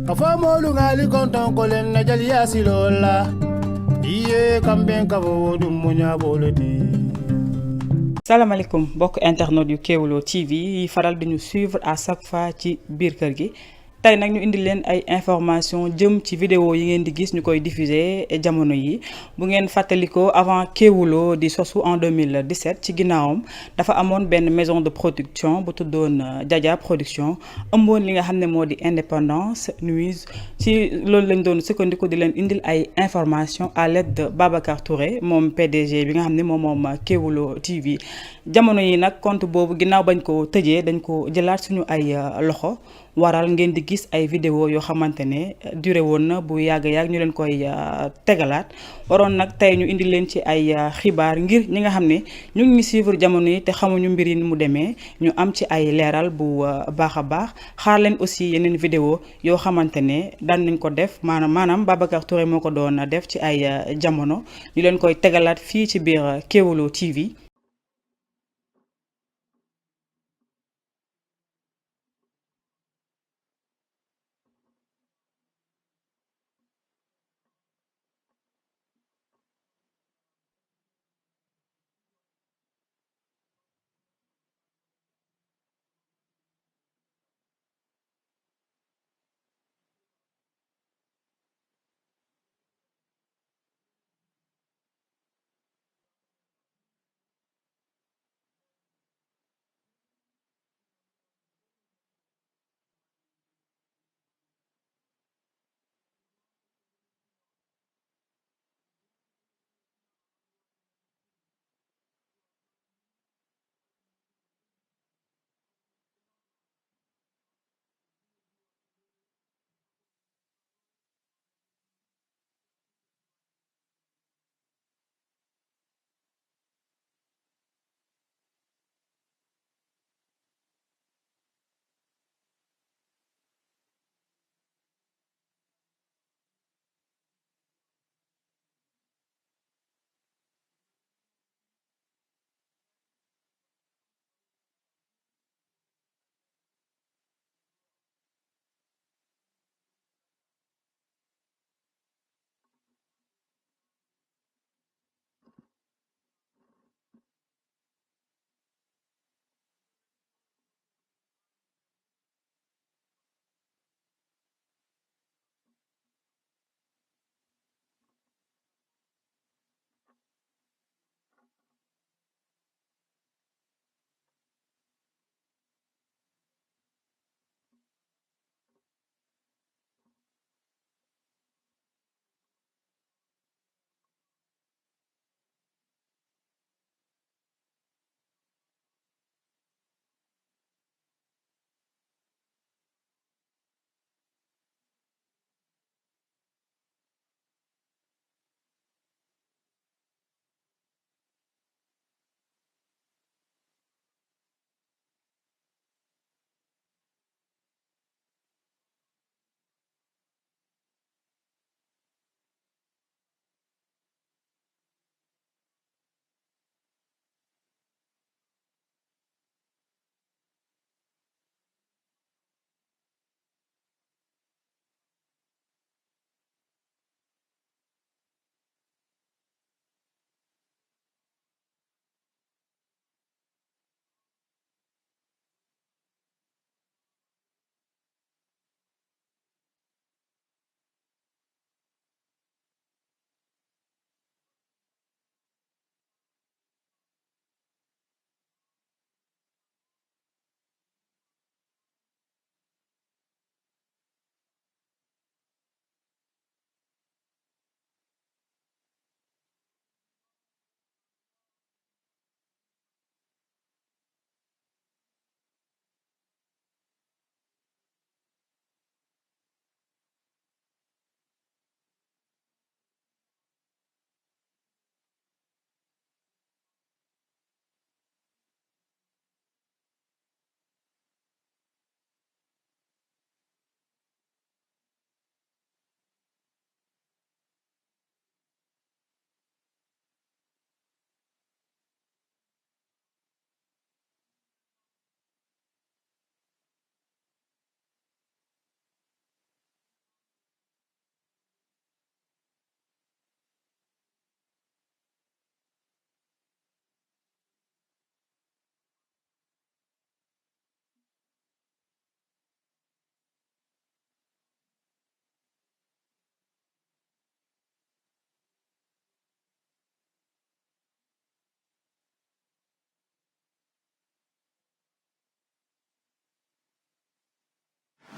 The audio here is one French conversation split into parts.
Kafamolu ngali konton kolen na jali asilola. Iye kamben kavo dum munya bolodi. salaamaaleykum mbokk internet yu Kéwoulo TV yi faral di ñu suivre à chaque fois ci biir kër gi tey nag ñu indi leen ay information jëm ci vidéo yi ngeen di gis ñu koy diffuser jamono yi bu ngeen fàttalikoo avant Kéwoulo di sosu en 2017 ci ginnaawam dafa amoon benn maison de production bu tuddoon Jaja production ëmboon li nga xam ne moo di Indépendance Nuise ci loolu lañ doon sukkandiku di leen indil ay information à l'aide de Babacar Touré moom PDG bi nga xam ne moom Kéwoulo TV jamono yi nag compte boobu ginnaaw bañ ko tëjee dañ ko jëlaat suñu ay loxo waral ngeen di gis ay vidéo yoo xamante ne duré woon na bu yàgg ñu leen koy tegalaat waroon nag tey ñu indi leen ci ay xibaar ngir ñi nga xam ne ñu ngi suivre jamono yi te xamuñu mbir yi ni mu demee ñu am ci ay leeral bu baax a baax xaar leen aussi yeneen vidéo yoo xamante ne daan nañ ko def maanaam Babacar Touré moo ko doon def ci ay jamono ñu leen koy tegalaat fii ci biir Kéwoulo TV.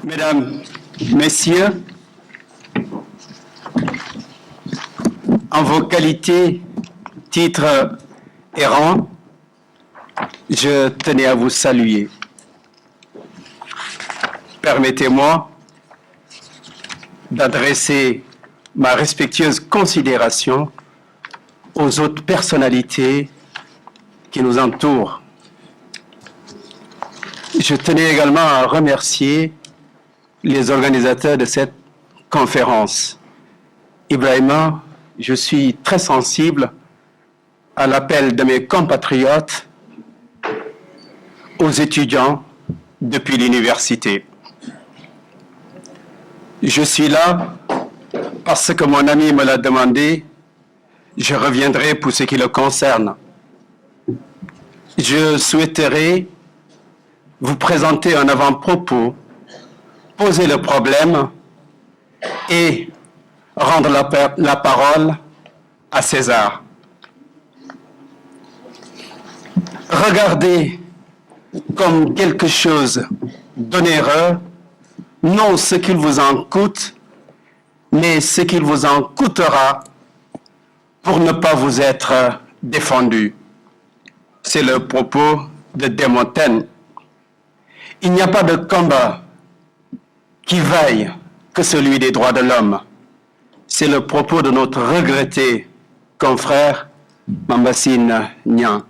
Mesdames, Messieurs, en vos qualités, titres et rangs, je tenais à vous saluer. Permettez-moi d'adresser ma respectueuse considération aux autres personnalités qui nous entourent. Je tenais également à remercier les organisateurs de cette conférence. Ibrahima, je suis très sensible à l'appel de mes compatriotes aux étudiants depuis l'université. Je suis là parce que mon ami me l'a demandé. Je reviendrai pour ce qui le concerne. Je souhaiterais vous présenter un avant-propos, poser le problème et rendre la parole à César. Regardez comme quelque chose d'onéreux, non ce qu'il vous en coûte, mais ce qu'il vous en coûtera pour ne pas vous être défendu. C'est le propos de Desmontaigne. Il n'y a pas de combat qui vaille que celui des droits de l'homme. C'est le propos de notre regretté confrère Mambassine Niang.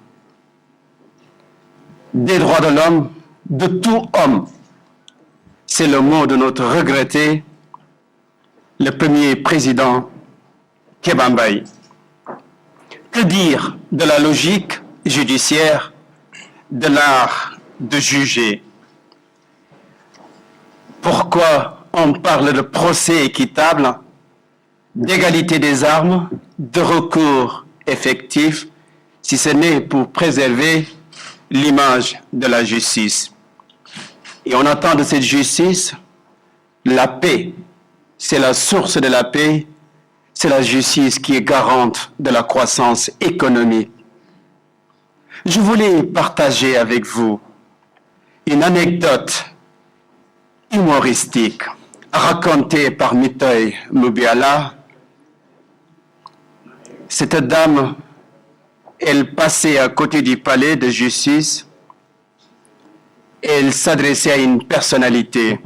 Des droits de l'homme, de tout homme. C'est le mot de notre regretté, le premier président Kéba Mbaye. Que dire de la logique judiciaire, de l'art de juger? Pourquoi on parle de procès équitable, d'égalité des armes, de recours effectif, si ce n'est pour préserver l'image de la justice? Et on attend de cette justice la paix. C'est la source de la paix, c'est la justice qui est garante de la croissance économique. Je voulais partager avec vous une anecdote humoristique racontée par Mitoy Mubiala. Cette dame, elle passait à côté du palais de justice et elle s'adressait à une personnalité.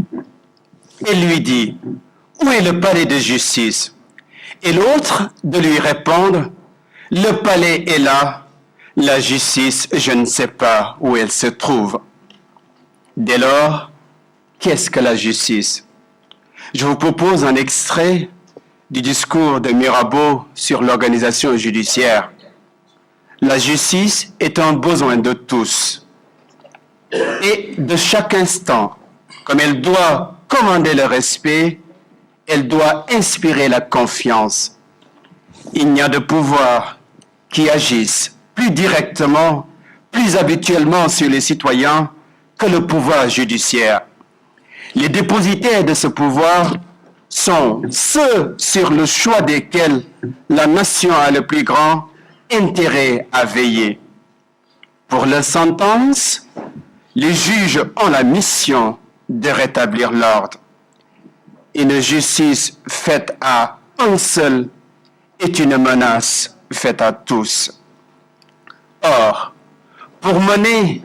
Elle lui dit: « Où est le palais de justice ?» Et l'autre de lui répondre: « Le palais est là, la justice, je ne sais pas où elle se trouve. » Dès lors, qu'est-ce que la justice? Je vous propose un extrait du discours de Mirabeau sur l'organisation judiciaire. La justice est un besoin de tous et de chaque instant. Comme elle doit commander le respect, elle doit inspirer la confiance. Il n'y a de pouvoir qui agisse plus directement, plus habituellement sur les citoyens que le pouvoir judiciaire. Les dépositaires de ce pouvoir sont ceux sur le choix desquels la nation a le plus grand intérêt à veiller. Pour leur sentence, les juges ont la mission de rétablir l'ordre. Une justice faite à un seul est une menace faite à tous. Or, pour mener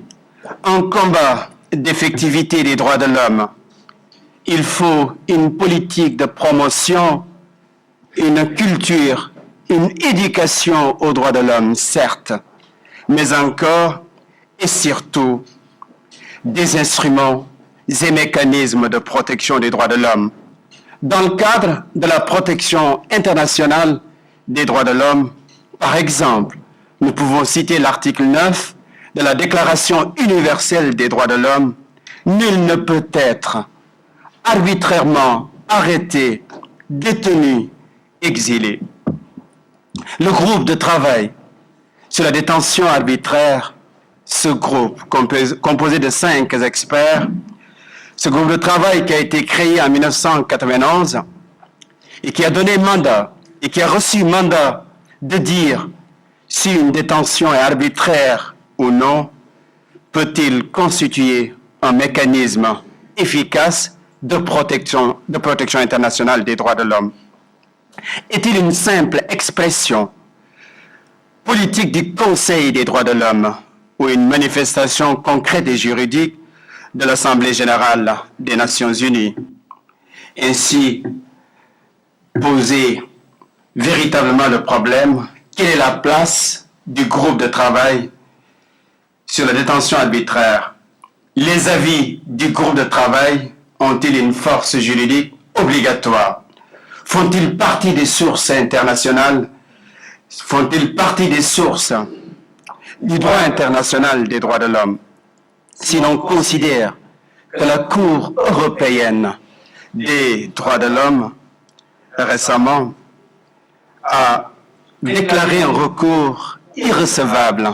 un combat d'effectivité des droits de l'homme, il faut une politique de promotion, une culture, une éducation aux droits de l'homme, certes, mais encore et surtout des instruments et mécanismes de protection des droits de l'homme. Dans le cadre de la protection internationale des droits de l'homme, par exemple, nous pouvons citer l'article 9 de la Déclaration universelle des droits de l'homme. Nul ne peut être arbitrairement arrêté, détenu, exilé. Le groupe de travail sur la détention arbitraire, ce groupe composé de 5 experts, ce groupe de travail qui a été créé en 1991 et qui a donné mandat et qui a reçu mandat de dire si une détention est arbitraire ou non, peut-il constituer un mécanisme efficace de protection internationale des droits de l'homme? Est-il une simple expression politique du Conseil des droits de l'homme ou une manifestation concrète et juridique de l'Assemblée générale des Nations unies? Ainsi, poser véritablement le problème, quelle est la place du groupe de travail sur la détention arbitraire? Les avis du groupe de travail ont-ils une force juridique obligatoire? Font-ils partie des sources internationales? Font-ils partie des sources du droit international des droits de l'homme? Si l'on considère que la Cour européenne des droits de l'homme récemment a déclaré un recours irrecevable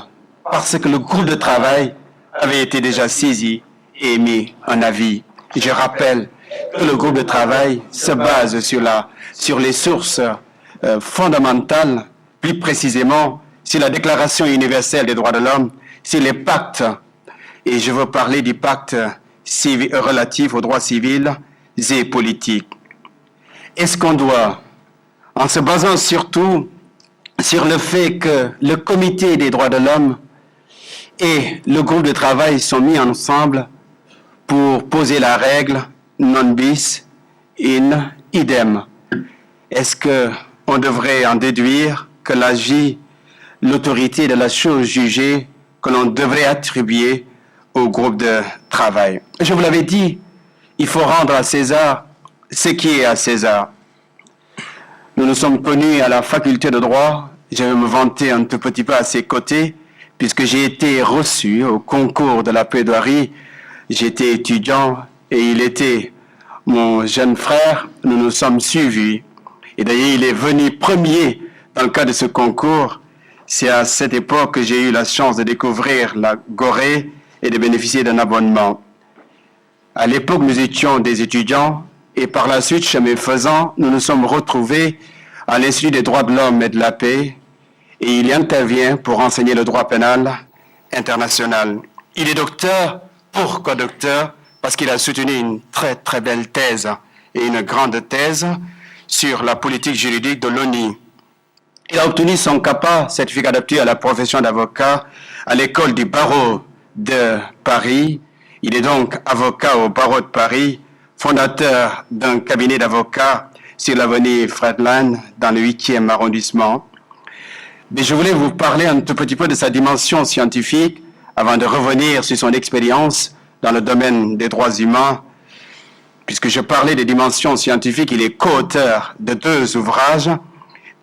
parce que le groupe de travail avait été déjà saisi et émis un avis. Je rappelle que le groupe de travail se base sur les sources fondamentales, plus précisément sur la Déclaration universelle des droits de l'homme, sur les pactes, et je veux parler du pacte relatif aux droits civils et politiques. Est-ce qu'on doit, en se basant surtout sur le fait que le Comité des droits de l'homme et le groupe de travail sont mis ensemble pour poser la règle non bis in idem, est-ce qu'on devrait en déduire que l'autorité de la chose jugée, que l'on devrait attribuer au groupe de travail? Je vous l'avais dit, il faut rendre à César ce qui est à César. Nous nous sommes connus à la faculté de droit. Je vais me vanter un tout petit peu à ses côtés, puisque j'ai été reçu au concours de la plaidoirie. J'étais étudiant et il était mon jeune frère. Nous nous sommes suivis. Et d'ailleurs, il est venu premier dans le cadre de ce concours. C'est à cette époque que j'ai eu la chance de découvrir la Gorée et de bénéficier d'un abonnement. À l'époque, nous étions des étudiants et par la suite, chemin faisant, nous nous sommes retrouvés à l'Institut des droits de l'homme et de la paix et il y intervient pour enseigner le droit pénal international. Il est docteur, pourquoi docteur? Parce qu'il a soutenu une très très belle thèse et une grande thèse sur la politique juridique de l'ONU. Il a obtenu son CAPA, certificat d'aptitude à la profession d'avocat, à l'école du barreau de Paris. Il est donc avocat au barreau de Paris, fondateur d'un cabinet d'avocats sur l'avenue Fredland dans le 8e arrondissement. Mais je voulais vous parler un tout petit peu de sa dimension scientifique avant de revenir sur son expérience dans le domaine des droits humains. Puisque je parlais des dimensions scientifiques, il est co-auteur de 2 ouvrages,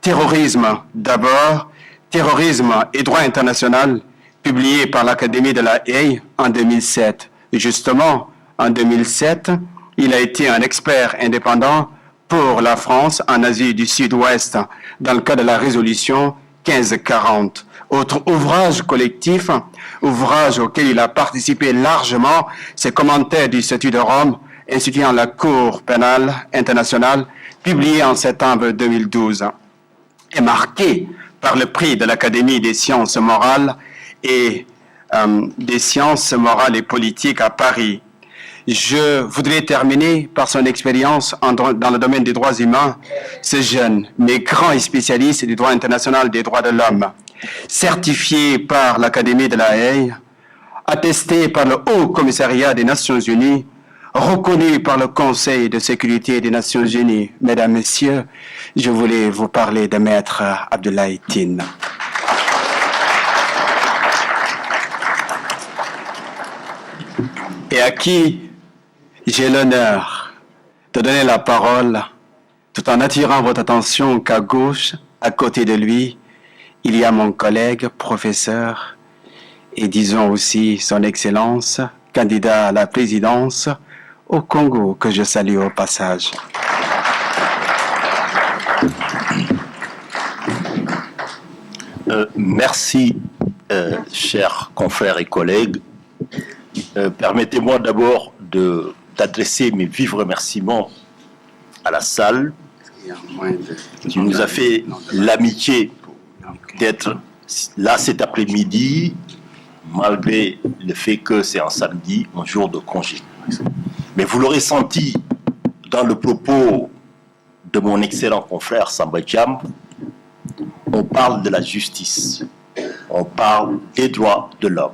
Terrorisme d'abord, Terrorisme et droit international, publié par l'Académie de la Haye en 2007. Et justement, en 2007, il a été un expert indépendant pour la France en Asie du Sud-Ouest dans le cadre de la résolution 1540. Autre ouvrage collectif, ouvrage auquel il a participé largement, c'est Commentaires du statut de Rome, instituant la Cour pénale internationale, publié en septembre 2012, est marqué par le prix de l'Académie des sciences morales et des sciences morales et politiques à Paris. Je voudrais terminer par son expérience dans le domaine des droits humains. Ce jeune, mais grand et spécialiste du droit international des droits de l'homme, certifié par l'Académie de la Haye, attesté par le Haut Commissariat des Nations Unies, reconnu par le Conseil de sécurité des Nations Unies. Mesdames, Messieurs, je voulais vous parler de Maître Abdoulaye Tine. Et à qui j'ai l'honneur de donner la parole tout en attirant votre attention qu'à gauche, à côté de lui, il y a mon collègue, professeur, et disons aussi son Excellence, candidat à la présidence au Congo, que je salue au passage. Merci, chers confrères et collègues. Permettez-moi d'abord d'adresser mes vifs remerciements à la salle qui nous a fait l'amitié d'être là cet après-midi, malgré le fait que c'est un samedi, un jour de congé. Mais vous l'aurez senti dans le propos de mon excellent confrère Samba Diam, on parle de la justice, on parle des droits de l'homme,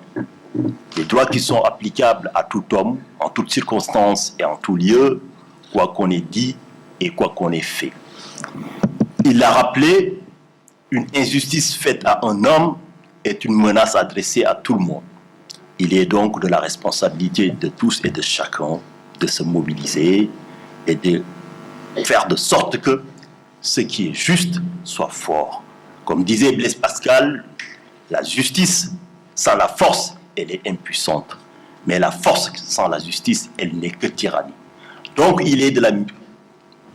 des droits qui sont applicables à tout homme, en toutes circonstances et en tout lieu, quoi qu'on ait dit et quoi qu'on ait fait. Il l'a rappelé, une injustice faite à un homme est une menace adressée à tout le monde. Il est donc de la responsabilité de tous et de chacun de se mobiliser et de faire de sorte que ce qui est juste soit fort. Comme disait Blaise Pascal, la justice sans la force, elle est impuissante. Mais la force sans la justice, elle n'est que tyrannie. Donc il est de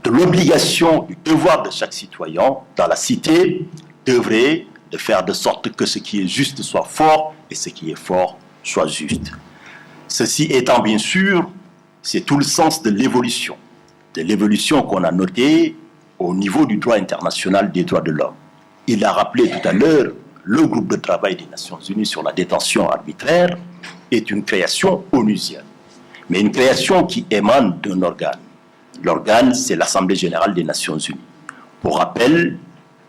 l'obligation, du devoir de chaque citoyen dans la cité d'œuvrer, de faire de sorte que ce qui est juste soit fort et ce qui est fort soit juste. Ceci étant bien sûr, c'est tout le sens de l'évolution qu'on a notée au niveau du droit international des droits de l'homme. Il a rappelé tout à l'heure, le groupe de travail des Nations Unies sur la détention arbitraire est une création onusienne, mais une création qui émane d'un organe. L'organe, c'est l'Assemblée générale des Nations Unies. Pour rappel,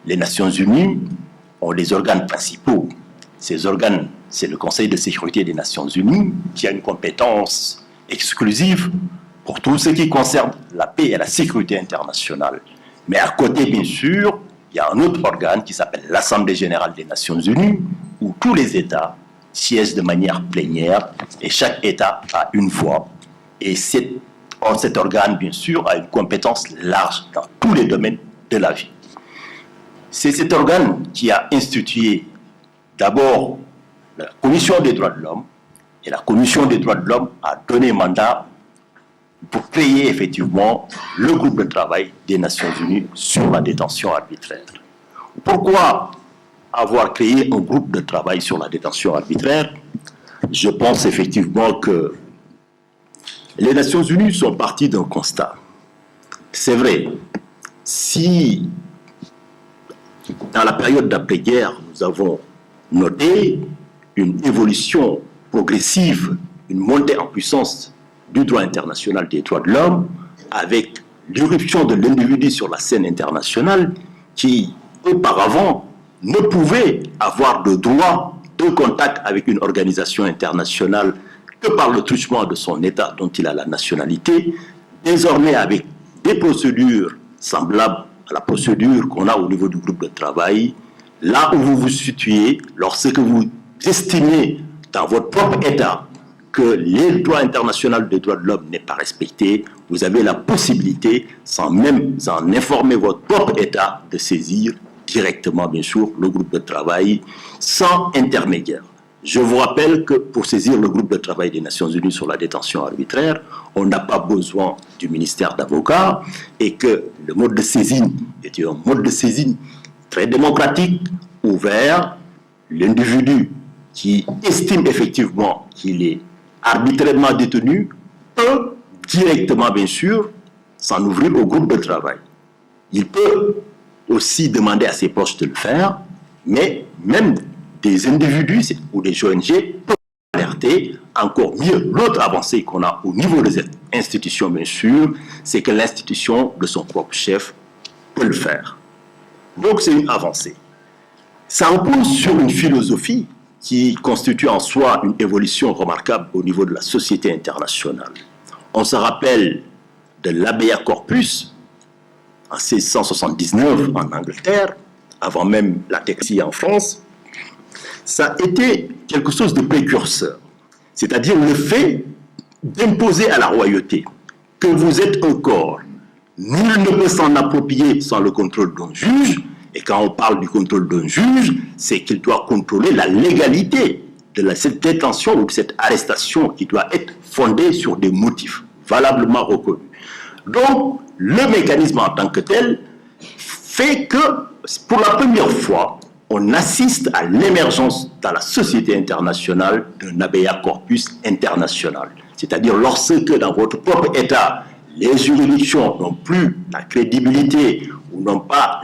les Nations Unies ont les organes principaux. Ces organes, c'est le Conseil de sécurité des Nations Unies, qui a une compétence exclusive pour tout ce qui concerne la paix et la sécurité internationale. Mais à côté, bien sûr, il y a un autre organe qui s'appelle l'Assemblée générale des Nations Unies, où tous les États siègent de manière plénière et chaque État a une voix. Et cet organe, bien sûr, a une compétence large dans tous les domaines de la vie. C'est cet organe qui a institué d'abord la Commission des droits de l'homme, et la Commission des droits de l'homme a donné mandat pour créer effectivement le groupe de travail des Nations Unies sur la détention arbitraire. Pourquoi avoir créé un groupe de travail sur la détention arbitraire? Je pense effectivement que les Nations Unies sont parties d'un constat. C'est vrai, si dans la période d'après-guerre, nous avons noté une évolution progressive, une montée en puissance du droit international des droits de l'homme, avec l'irruption de l'individu sur la scène internationale qui, auparavant, ne pouvait avoir de droit de contact avec une organisation internationale que par le truchement de son État dont il a la nationalité, désormais avec des procédures semblables à la procédure qu'on a au niveau du groupe de travail, là où vous vous situez, lorsque vous estimez dans votre propre État que les droits internationaux des droits de l'homme n'est pas respecté, vous avez la possibilité, sans même en informer votre propre État, de saisir directement, bien sûr, le groupe de travail sans intermédiaire. Je vous rappelle que pour saisir le groupe de travail des Nations Unies sur la détention arbitraire, on n'a pas besoin du ministère d'avocats et que le mode de saisine était un mode de saisine très démocratique, ouvert. L'individu qui estime effectivement qu'il est arbitrairement détenu peut directement, bien sûr, s'en ouvrir au groupe de travail. Il peut aussi demander à ses proches de le faire, mais même des individus ou des ONG peuvent alerter. Encore mieux, l'autre avancée qu'on a au niveau des institutions, bien sûr, c'est que l'institution de son propre chef peut le faire. Donc c'est une avancée. Ça repose sur une philosophie qui constitue en soi une évolution remarquable au niveau de la société internationale. On se rappelle de l'Habeas Corpus en 1679 en Angleterre, avant même la Textie en France. Ça a été quelque chose de précurseur, c'est-à-dire le fait d'imposer à la royauté que vous êtes un corps, nul ne peut s'en approprier sans le contrôle d'un juge. Et quand on parle du contrôle d'un juge, c'est qu'il doit contrôler la légalité de cette détention ou de cette arrestation qui doit être fondée sur des motifs valablement reconnus. Donc, le mécanisme en tant que tel fait que, pour la première fois, on assiste à l'émergence dans la société internationale d'un habeas corpus international. C'est-à-dire lorsque dans votre propre État, les juridictions n'ont plus la crédibilité ou n'ont pas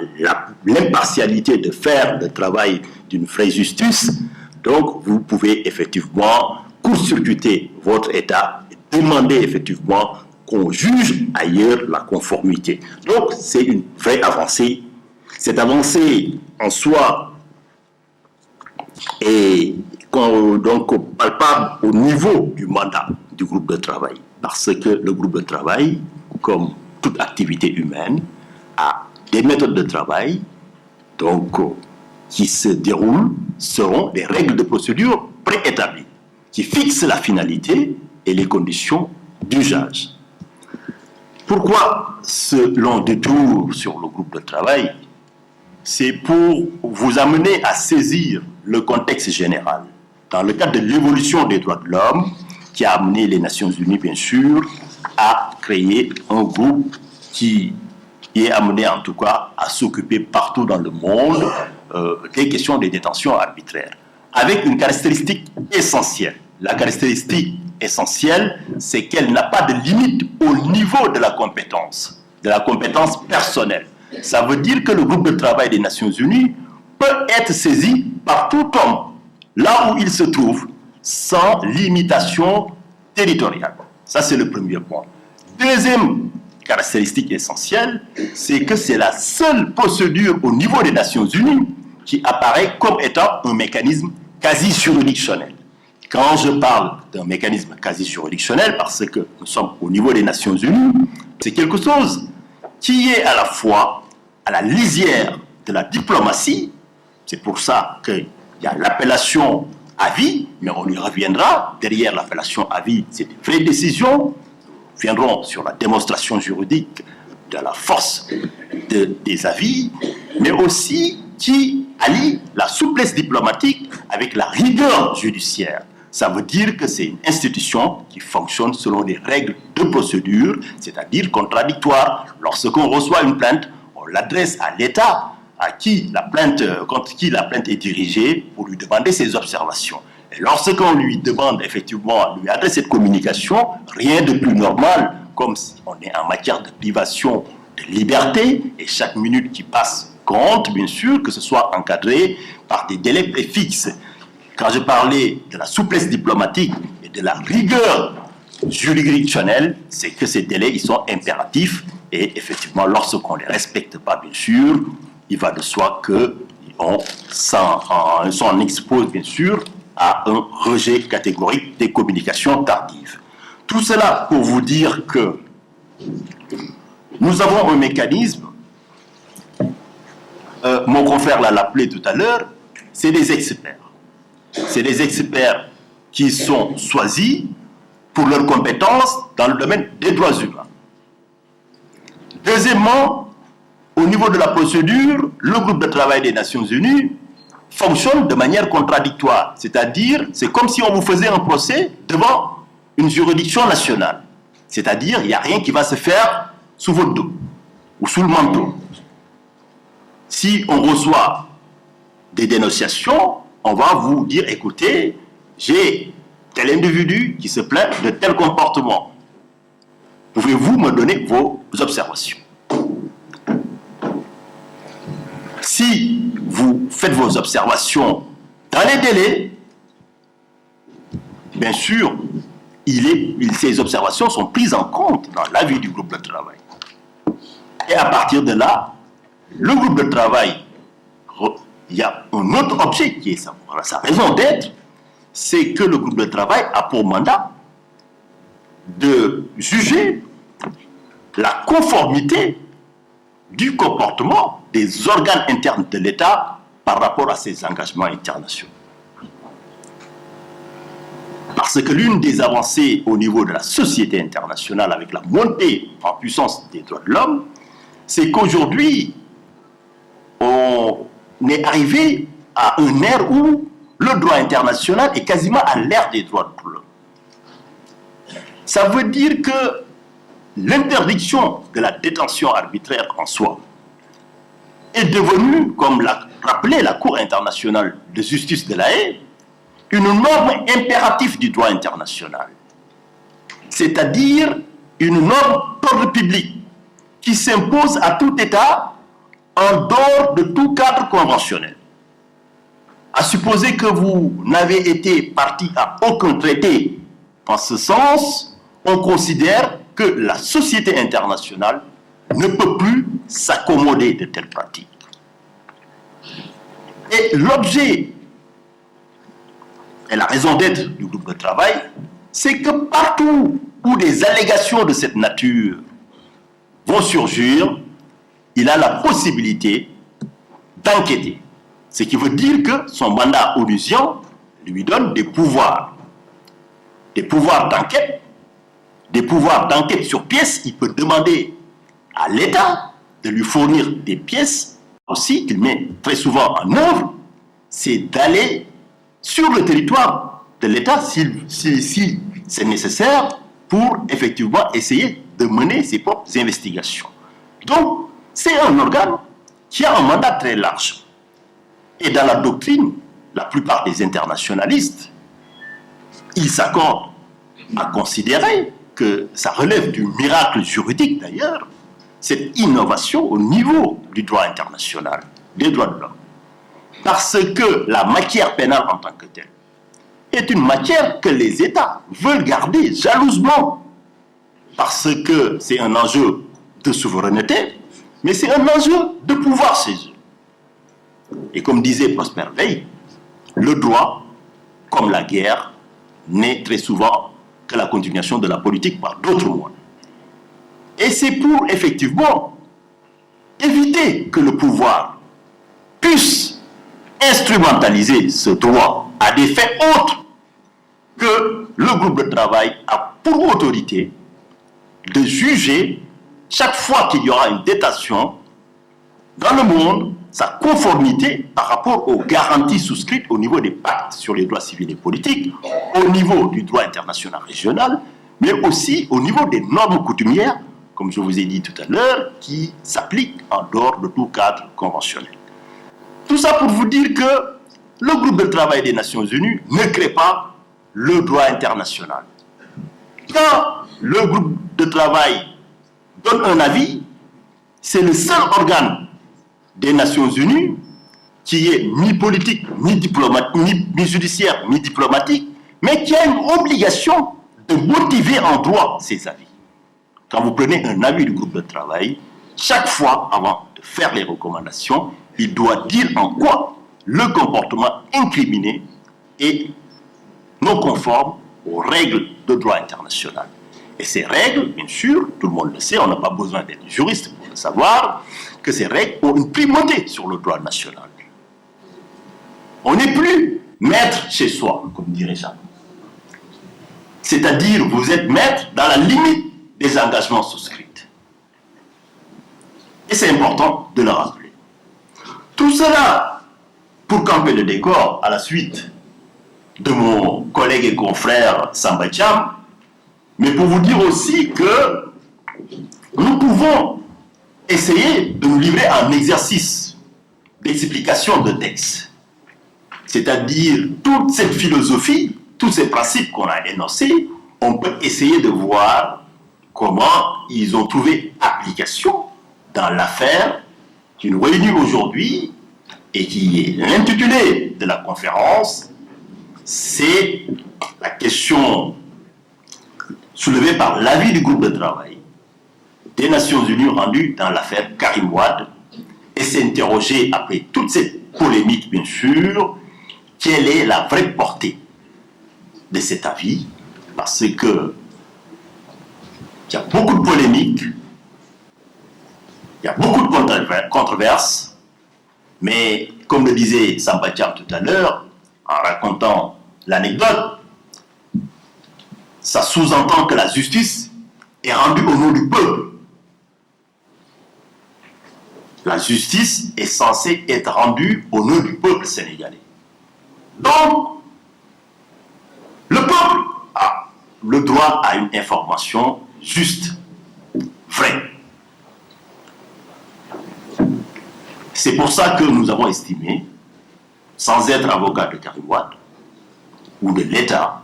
l'impartialité de faire le travail d'une vraie justice, donc vous pouvez effectivement court-circuiter votre État et demander effectivement qu'on juge ailleurs la conformité. Donc, c'est une vraie avancée. Cette avancée en soi est donc palpable au niveau du mandat du groupe de travail. Parce que le groupe de travail, comme toute activité humaine, a des méthodes de travail donc, qui se déroulent selon des règles de procédure préétablies, qui fixent la finalité et les conditions d'usage. Pourquoi ce long détour sur le groupe de travail? C'est pour vous amener à saisir le contexte général, dans le cadre de l'évolution des droits de l'homme, qui a amené les Nations Unies, bien sûr, à créer un groupe qui est amené, en tout cas, à s'occuper partout dans le monde des questions des détentions arbitraires, avec une caractéristique essentielle. La caractéristique essentielle, c'est qu'elle n'a pas de limite au niveau de la compétence personnelle. Ça veut dire que le groupe de travail des Nations Unies peut être saisi par tout homme, là où il se trouve, sans limitation territoriale. Ça, c'est le premier point. Deuxième caractéristique essentielle, c'est que c'est la seule procédure au niveau des Nations Unies qui apparaît comme étant un mécanisme quasi-juridictionnel. Quand je parle d'un mécanisme quasi-juridictionnel, parce que nous sommes au niveau des Nations Unies, c'est quelque chose qui est à la fois à la lisière de la diplomatie. C'est pour ça qu'il y a l'appellation avis, mais on y reviendra. Derrière l'appellation avis, c'est des vraies décisions. Nous viendrons sur la démonstration juridique de la force des avis, mais aussi qui allie la souplesse diplomatique avec la rigueur judiciaire. Ça veut dire que c'est une institution qui fonctionne selon des règles de procédure, c'est-à-dire contradictoires. Lorsqu'on reçoit une plainte, on l'adresse à l'État contre qui la plainte est dirigée pour lui demander ses observations. Et lorsqu'on lui demande effectivement, lui adresse cette communication, rien de plus normal, comme si on est en matière de privation de liberté, et chaque minute qui passe compte, bien sûr, que ce soit encadré par des délais préfixes. Quand je parlais de la souplesse diplomatique et de la rigueur juridictionnelle, c'est que ces délais, ils sont impératifs, et effectivement, lorsqu'on ne les respecte pas, bien sûr, il va de soi qu'on s'en expose, bien sûr, à un rejet catégorique des communications tardives. Tout cela pour vous dire que nous avons un mécanisme, mon confrère l'a appelé tout à l'heure, c'est des experts. C'est des experts qui sont choisis pour leurs compétences dans le domaine des droits humains. Deuxièmement, au niveau de la procédure, le groupe de travail des Nations Unies fonctionne de manière contradictoire. C'est-à-dire, c'est comme si on vous faisait un procès devant une juridiction nationale. C'est-à-dire, il n'y a rien qui va se faire sous votre dos ou sous le manteau. Si on reçoit des dénonciations, on va vous dire, écoutez, j'ai tel individu qui se plaint de tel comportement. Pouvez-vous me donner vos observations? Si vous faites vos observations dans les délais, bien sûr, ces observations sont prises en compte dans l'avis du groupe de travail. Et à partir de là, le groupe de travail, il y a un autre objet qui est sa raison d'être, c'est que le groupe de travail a pour mandat de juger la conformité du comportement des organes internes de l'État par rapport à ses engagements internationaux. Parce que l'une des avancées au niveau de la société internationale avec la montée en puissance des droits de l'homme, c'est qu'aujourd'hui, on est arrivé à une ère où le droit international est quasiment à l'ère des droits de l'homme. Ça veut dire que l'interdiction de la détention arbitraire en soi est devenue, comme l'a rappelé la Cour internationale de justice de La Haye, une norme impérative du droit international. C'est-à-dire une norme d'ordre public qui s'impose à tout État en dehors de tout cadre conventionnel. À supposer que vous n'avez été partie à aucun traité en ce sens, on considère que la société internationale ne peut plus s'accommoder de telles pratiques. Et l'objet et la raison d'être du groupe de travail, c'est que partout où des allégations de cette nature vont surgir, il a la possibilité d'enquêter. Ce qui veut dire que son mandat onusien lui donne des pouvoirs d'enquête, des pouvoirs d'enquête sur pièces. Il peut demander à l'État de lui fournir des pièces aussi, qu'il met très souvent en œuvre, c'est d'aller sur le territoire de l'État si c'est nécessaire pour effectivement essayer de mener ses propres investigations. Donc, c'est un organe qui a un mandat très large. Et dans la doctrine, la plupart des internationalistes, ils s'accordent à considérer que ça relève du miracle juridique d'ailleurs, cette innovation au niveau du droit international, des droits de l'homme. Parce que la matière pénale en tant que telle est une matière que les États veulent garder jalousement. Parce que c'est un enjeu de souveraineté, mais c'est un enjeu de pouvoir chez eux. Et comme disait Prosper Veil, le droit, comme la guerre, n'est très souvent que la continuation de la politique par d'autres moyens. Et c'est pour effectivement éviter que le pouvoir puisse instrumentaliser ce droit à des fins autres que le groupe de travail a pour autorité de juger chaque fois qu'il y aura une détention dans le monde sa conformité par rapport aux garanties souscrites au niveau des pactes sur les droits civils et politiques, au niveau du droit international régional, mais aussi au niveau des normes coutumières, comme je vous ai dit tout à l'heure, qui s'appliquent en dehors de tout cadre conventionnel. Tout ça pour vous dire que le groupe de travail des Nations Unies ne crée pas le droit international. Quand le groupe de travail donne un avis, c'est le seul organe des Nations Unies qui est ni politique, ni judiciaire, ni diplomatique, mais qui a une obligation de motiver en droit ses avis. Quand vous prenez un avis du groupe de travail, chaque fois, avant de faire les recommandations, il doit dire en quoi le comportement incriminé est non conforme aux règles de droit international. Et ces règles, bien sûr, tout le monde le sait, on n'a pas besoin d'être juriste pour le savoir, que ces règles ont une primauté sur le droit national. On n'est plus maître chez soi, comme dirait Jean. C'est-à-dire, vous êtes maître dans la limite des engagements souscrits. Et c'est important de le rappeler. Tout cela, pour camper le décor à la suite de mon collègue et confrère Samba Thiam, mais pour vous dire aussi que nous pouvons essayer de nous livrer à un exercice d'explication de texte. C'est-à-dire, toute cette philosophie, tous ces principes qu'on a énoncés, on peut essayer de voir comment ils ont trouvé application dans l'affaire qui nous réunit aujourd'hui et qui est l'intitulé de la conférence. C'est la question soulevée par l'avis du groupe de travail des Nations Unies rendu dans l'affaire Karim Wade et s'interroger après toute cette polémique, bien sûr, quelle est la vraie portée de cet avis, parce que il y a beaucoup de polémiques, il y a beaucoup de controverses, mais comme le disait Samba Thiam tout à l'heure, en racontant l'anecdote, ça sous-entend que la justice est rendue au nom du peuple. La justice est censée être rendue au nom du peuple sénégalais. Donc, le peuple a le droit à une information juste, vraie. C'est pour ça que nous avons estimé, sans être avocat de Karim Wade ou de l'État,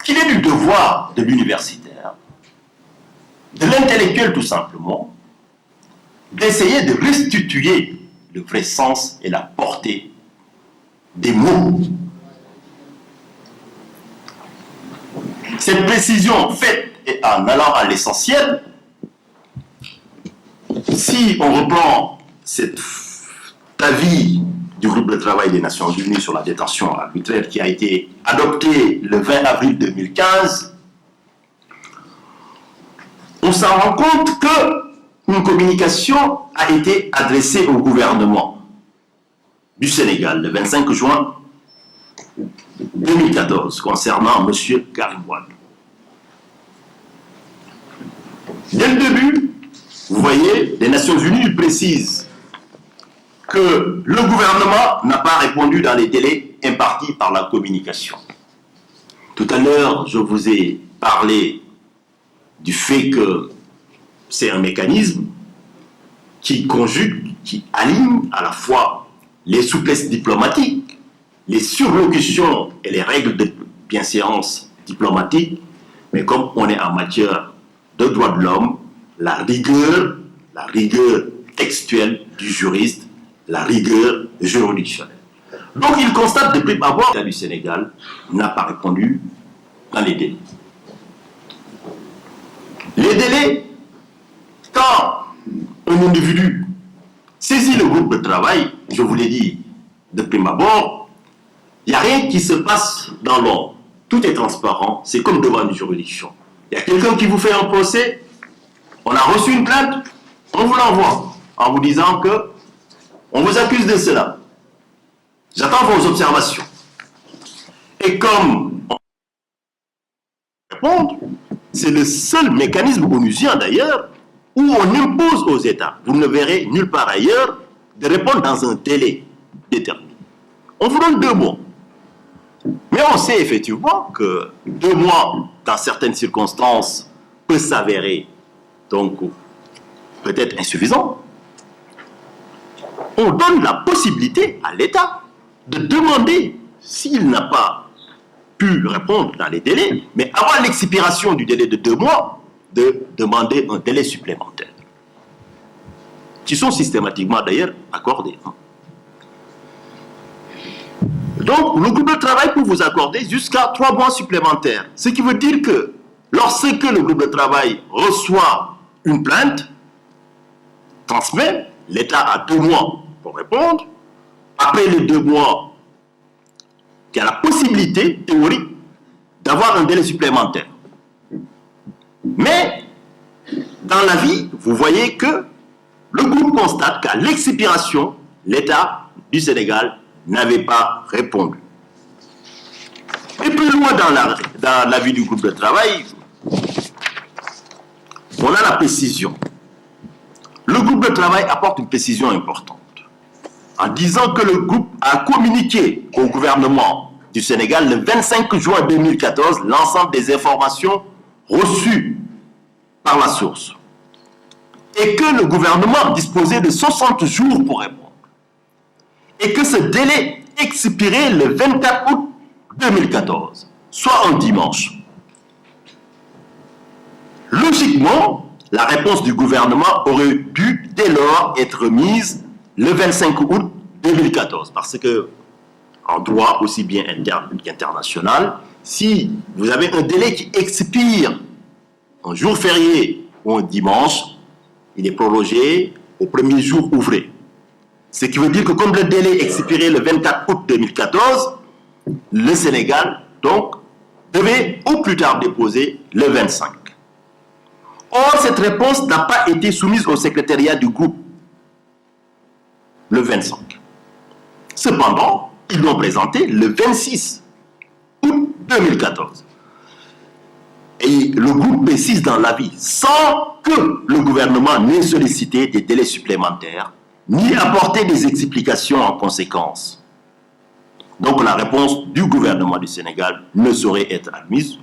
qu'il est du devoir de l'universitaire, de l'intellectuel tout simplement, d'essayer de restituer le vrai sens et la portée des mots. Cette précision faite et en allant à l'essentiel, si on reprend cet avis du groupe de travail des Nations Unies sur la détention arbitraire qui a été adopté le 20 avril 2015, on s'en rend compte qu'une communication a été adressée au gouvernement du Sénégal le 25 juin 2014 concernant M. Karim Wade. Dès le début, vous voyez, les Nations Unies précisent que le gouvernement n'a pas répondu dans les délais impartis par la communication. Tout à l'heure, je vous ai parlé du fait que c'est un mécanisme qui conjugue, qui aligne à la fois les souplesses diplomatiques, les surlocutions et les règles de bienséance diplomatique, mais comme on est en matière de droits de l'homme, la rigueur textuelle du juriste, la rigueur juridictionnelle. Donc il constate de prime abord que l'État du Sénégal n'a pas répondu dans les délais. Les délais, quand un individu saisit le groupe de travail, je vous l'ai dit de prime abord, il n'y a rien qui se passe dans l'ombre. Tout est transparent, c'est comme devant une juridiction. Il y a quelqu'un qui vous fait un procès, on a reçu une plainte, on vous l'envoie en vous disant que on vous accuse de cela. J'attends vos observations. Et comme on répond, c'est le seul mécanisme onusien d'ailleurs où on impose aux États, vous ne verrez nulle part ailleurs, de répondre dans un délai déterminé. On vous donne 2 mois. Mais on sait effectivement que 2 mois, dans certaines circonstances, peut s'avérer donc peut-être insuffisant. On donne la possibilité à l'État de demander, s'il n'a pas pu répondre dans les délais, mais avant l'expiration du délai de 2 mois, de demander un délai supplémentaire, qui sont systématiquement d'ailleurs accordés. Donc, le groupe de travail peut vous accorder jusqu'à 3 mois supplémentaires. Ce qui veut dire que lorsque le groupe de travail reçoit une plainte, transmet, l'État a 2 mois pour répondre. Après les 2 mois, il y a la possibilité théorique d'avoir un délai supplémentaire. Mais, dans la vie, vous voyez que le groupe constate qu'à l'expiration, l'État du Sénégal n'avait pas répondu. Et plus loin dans la vie du groupe de travail, on a la précision. Le groupe de travail apporte une précision importante en disant que le groupe a communiqué au gouvernement du Sénégal le 25 juin 2014 l'ensemble des informations reçues par la source et que le gouvernement disposait de 60 jours pour répondre et que ce délai expirait le 24 août 2014, soit un dimanche. Logiquement, la réponse du gouvernement aurait dû dès lors être mise le 25 août 2014, parce que en droit aussi bien interne qu'international, si vous avez un délai qui expire un jour férié ou un dimanche, il est prorogé au premier jour ouvré. Ce qui veut dire que comme le délai expirait le 24 août 2014, le Sénégal, donc, devait au plus tard déposer le 25. Or, cette réponse n'a pas été soumise au secrétariat du groupe le 25. Cependant, ils l'ont présenté le 26 août 2014. Et le groupe précise dans l'avis, sans que le gouvernement n'ait sollicité des délais supplémentaires, ni apporté des explications en conséquence. Donc la réponse du gouvernement du Sénégal ne saurait être admise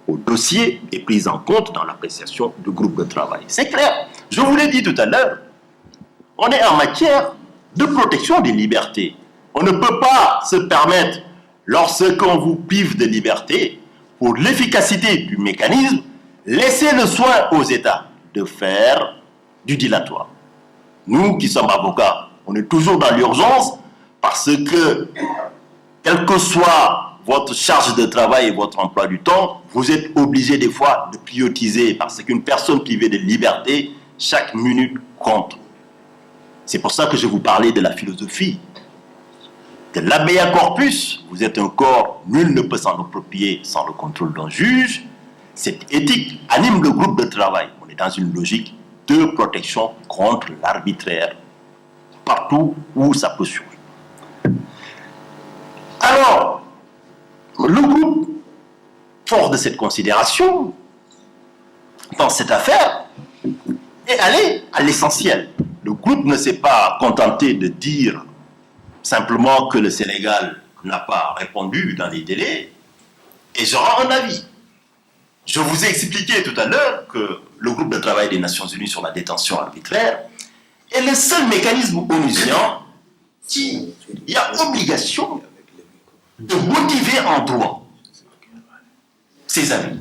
au dossier et prise en compte dans l'appréciation du groupe de travail. C'est clair. Je vous l'ai dit tout à l'heure, on est en matière de protection des libertés. On ne peut pas se permettre, lorsqu'on vous prive de liberté, pour l'efficacité du mécanisme, laisser le soin aux États de faire du dilatoire. Nous qui sommes avocats, on est toujours dans l'urgence parce que, quelle que soit votre charge de travail et votre emploi du temps, vous êtes obligé des fois de prioriser parce qu'une personne privée de liberté, chaque minute compte. C'est pour ça que je vous parlais de la philosophie. De l'habeas corpus, vous êtes un corps, nul ne peut s'en approprier sans le contrôle d'un juge. Cette éthique anime le groupe de travail. On est dans une logique de protection contre l'arbitraire, partout où ça peut surgir. Alors, le groupe, fort de cette considération, dans cette affaire, est allé à l'essentiel. Le groupe ne s'est pas contenté de dire simplement que le Sénégal n'a pas répondu dans les délais et j'aurai un avis. Je vous ai expliqué tout à l'heure que le groupe de travail des Nations Unies sur la détention arbitraire est le seul mécanisme onusien qui a obligation de motiver en droit ses avis.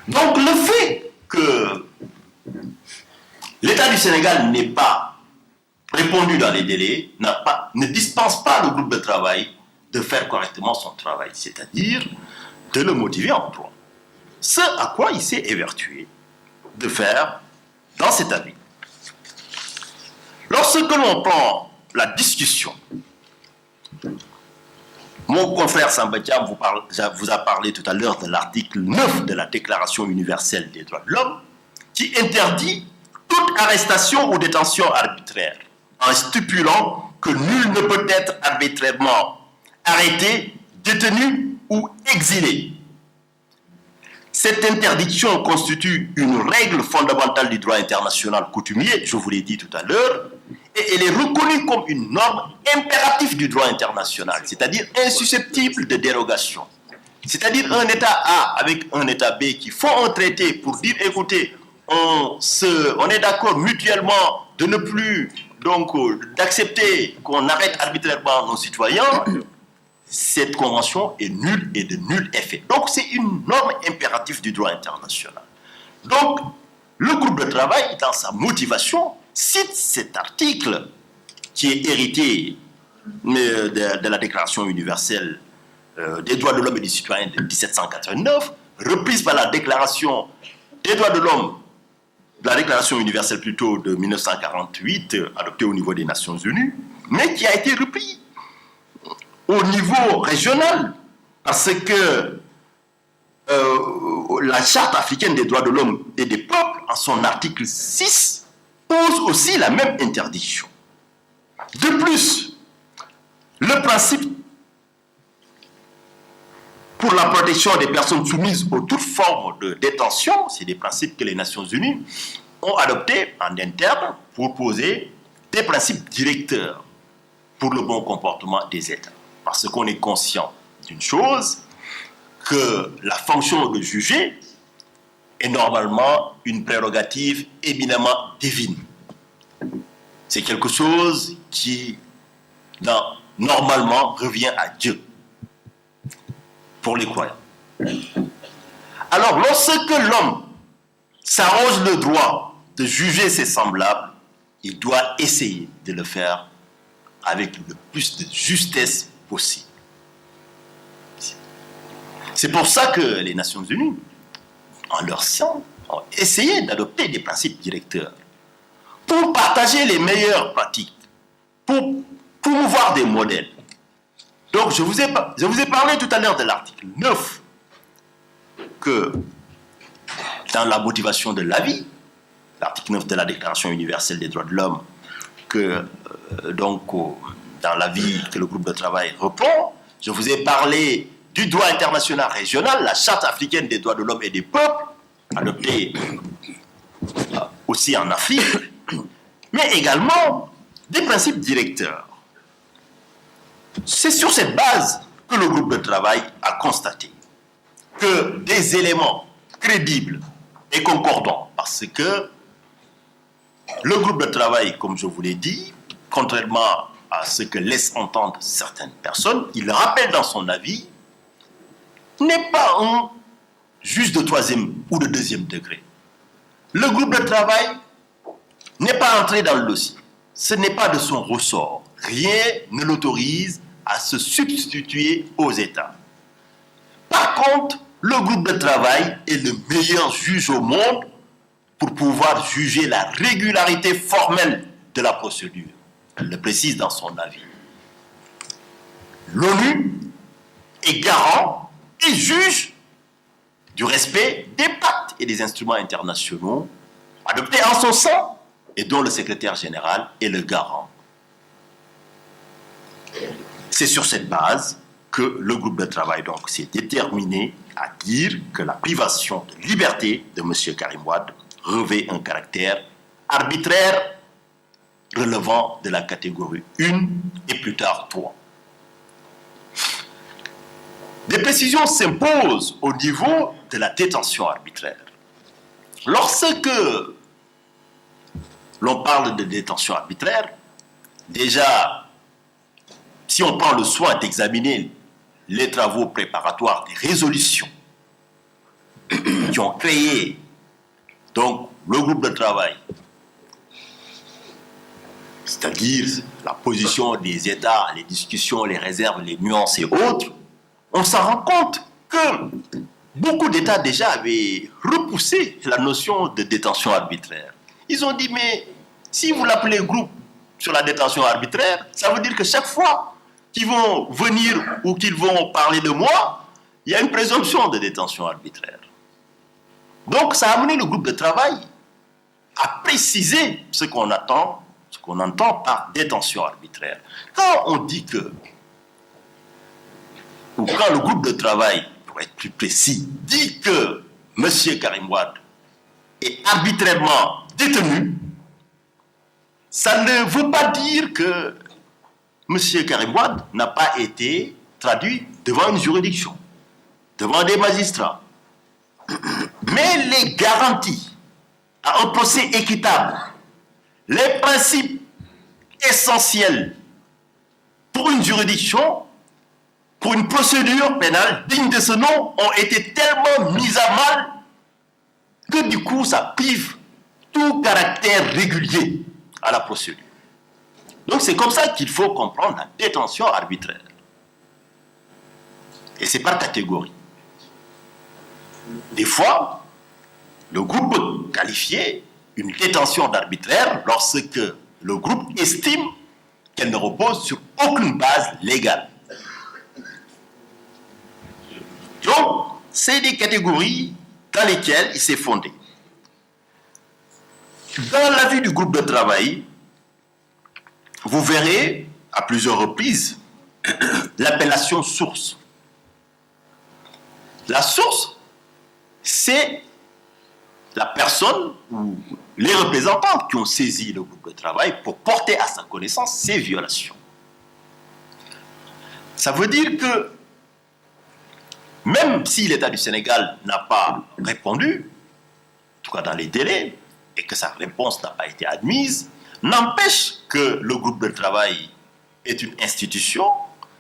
Donc le fait que l'État du Sénégal n'ait pas répondu dans les délais ne dispense pas le groupe de travail de faire correctement son travail, c'est-à-dire de le motiver en droit. Ce à quoi il s'est évertué de faire dans cet avis. Lorsque l'on prend la discussion, mon confrère Sambatiam vous a parlé tout à l'heure de l'article 9 de la Déclaration universelle des droits de l'homme qui interdit toute arrestation ou détention arbitraire en stipulant que nul ne peut être arbitrairement arrêté, détenu ou exilé. Cette interdiction constitue une règle fondamentale du droit international coutumier, je vous l'ai dit tout à l'heure, et elle est reconnue comme une norme impérative du droit international, c'est-à-dire insusceptible de dérogation. C'est-à-dire un État A avec un État B qui font un traité pour dire, écoutez, on est d'accord mutuellement de ne plus, donc, d'accepter qu'on arrête arbitrairement nos citoyens. Cette convention est nulle et de nul effet. Donc, c'est une norme impérative du droit international. Donc, le groupe de travail, dans sa motivation, cite cet article qui est hérité de la Déclaration universelle des droits de l'homme et des citoyens de 1789, reprise par la Déclaration des droits de l'homme, la Déclaration universelle plutôt de 1948, adoptée au niveau des Nations Unies, mais qui a été repris au niveau régional, parce que la Charte africaine des droits de l'homme et des peuples, en son article 6, pose aussi la même interdiction. De plus, le principe pour la protection des personnes soumises aux toutes formes de détention, c'est des principes que les Nations Unies ont adoptés en interne pour poser des principes directeurs pour le bon comportement des États. Parce qu'on est conscient d'une chose, que la fonction de juger est normalement une prérogative éminemment divine. C'est quelque chose qui, normalement, revient à Dieu, pour les croyants. Alors, lorsque l'homme s'arroge le droit de juger ses semblables, il doit essayer de le faire avec le plus de justesse possible. C'est pour ça que les Nations Unies, en leur sein, ont essayé d'adopter des principes directeurs pour partager les meilleures pratiques, pour promouvoir des modèles. Donc, je vous ai parlé tout à l'heure de l'article 9, que dans la motivation de la vie, l'article 9 de la Déclaration universelle des droits de l'homme, que dans la vie que le groupe de travail reprend, je vous ai parlé du droit international régional, la Charte africaine des droits de l'homme et des peuples, adoptée aussi en Afrique, mais également des principes directeurs. C'est sur cette base que le groupe de travail a constaté que des éléments crédibles et concordants, parce que le groupe de travail, comme je vous l'ai dit, contrairement à ce que laissent entendre certaines personnes, il rappelle dans son avis, n'est pas un juge de troisième ou de deuxième degré. Le groupe de travail n'est pas entré dans le dossier. Ce n'est pas de son ressort. Rien ne l'autorise à se substituer aux États. Par contre, le groupe de travail est le meilleur juge au monde pour pouvoir juger la régularité formelle de la procédure. Elle le précise dans son avis. L'ONU est garant et juge du respect des pactes et des instruments internationaux adoptés en son sein et dont le secrétaire général est le garant. C'est sur cette base que le groupe de travail donc s'est déterminé à dire que la privation de liberté de M. Karim Wade revêt un caractère arbitraire relevant de la catégorie 1 et plus tard 3. Des précisions s'imposent au niveau de la détention arbitraire. Lorsque l'on parle de détention arbitraire, déjà, si on prend le soin d'examiner les travaux préparatoires des résolutions qui ont créé donc le groupe de travail, c'est-à-dire la position des États, les discussions, les réserves, les nuances et autres, on s'en rend compte que beaucoup d'États déjà avaient repoussé la notion de détention arbitraire. Ils ont dit, mais si vous l'appelez groupe sur la détention arbitraire, ça veut dire que chaque fois qu'ils vont venir ou qu'ils vont parler de moi, il y a une présomption de détention arbitraire. Donc ça a amené le groupe de travail à préciser ce qu'on entend par détention arbitraire. Quand on dit que, ou quand le groupe de travail, pour être plus précis, dit que M. Karim Wade est arbitrairement détenu, ça ne veut pas dire que M. Karim Wade n'a pas été traduit devant une juridiction, devant des magistrats. Mais les garanties à un procès équitable, les principes essentiels pour une juridiction, pour une procédure pénale digne de ce nom, ont été tellement mis à mal que du coup, ça prive tout caractère régulier à la procédure. Donc c'est comme ça qu'il faut comprendre la détention arbitraire. Et c'est par catégorie. Des fois, le groupe peut qualifier une détention arbitraire lorsque le groupe estime qu'elle ne repose sur aucune base légale. Donc, c'est des catégories dans lesquelles il s'est fondé. Dans l'avis du groupe de travail, vous verrez à plusieurs reprises l'appellation source. La source, c'est la personne ou les représentants qui ont saisi le groupe de travail pour porter à sa connaissance ces violations. Ça veut dire que même si l'État du Sénégal n'a pas répondu, en tout cas dans les délais, et que sa réponse n'a pas été admise, n'empêche que le groupe de travail est une institution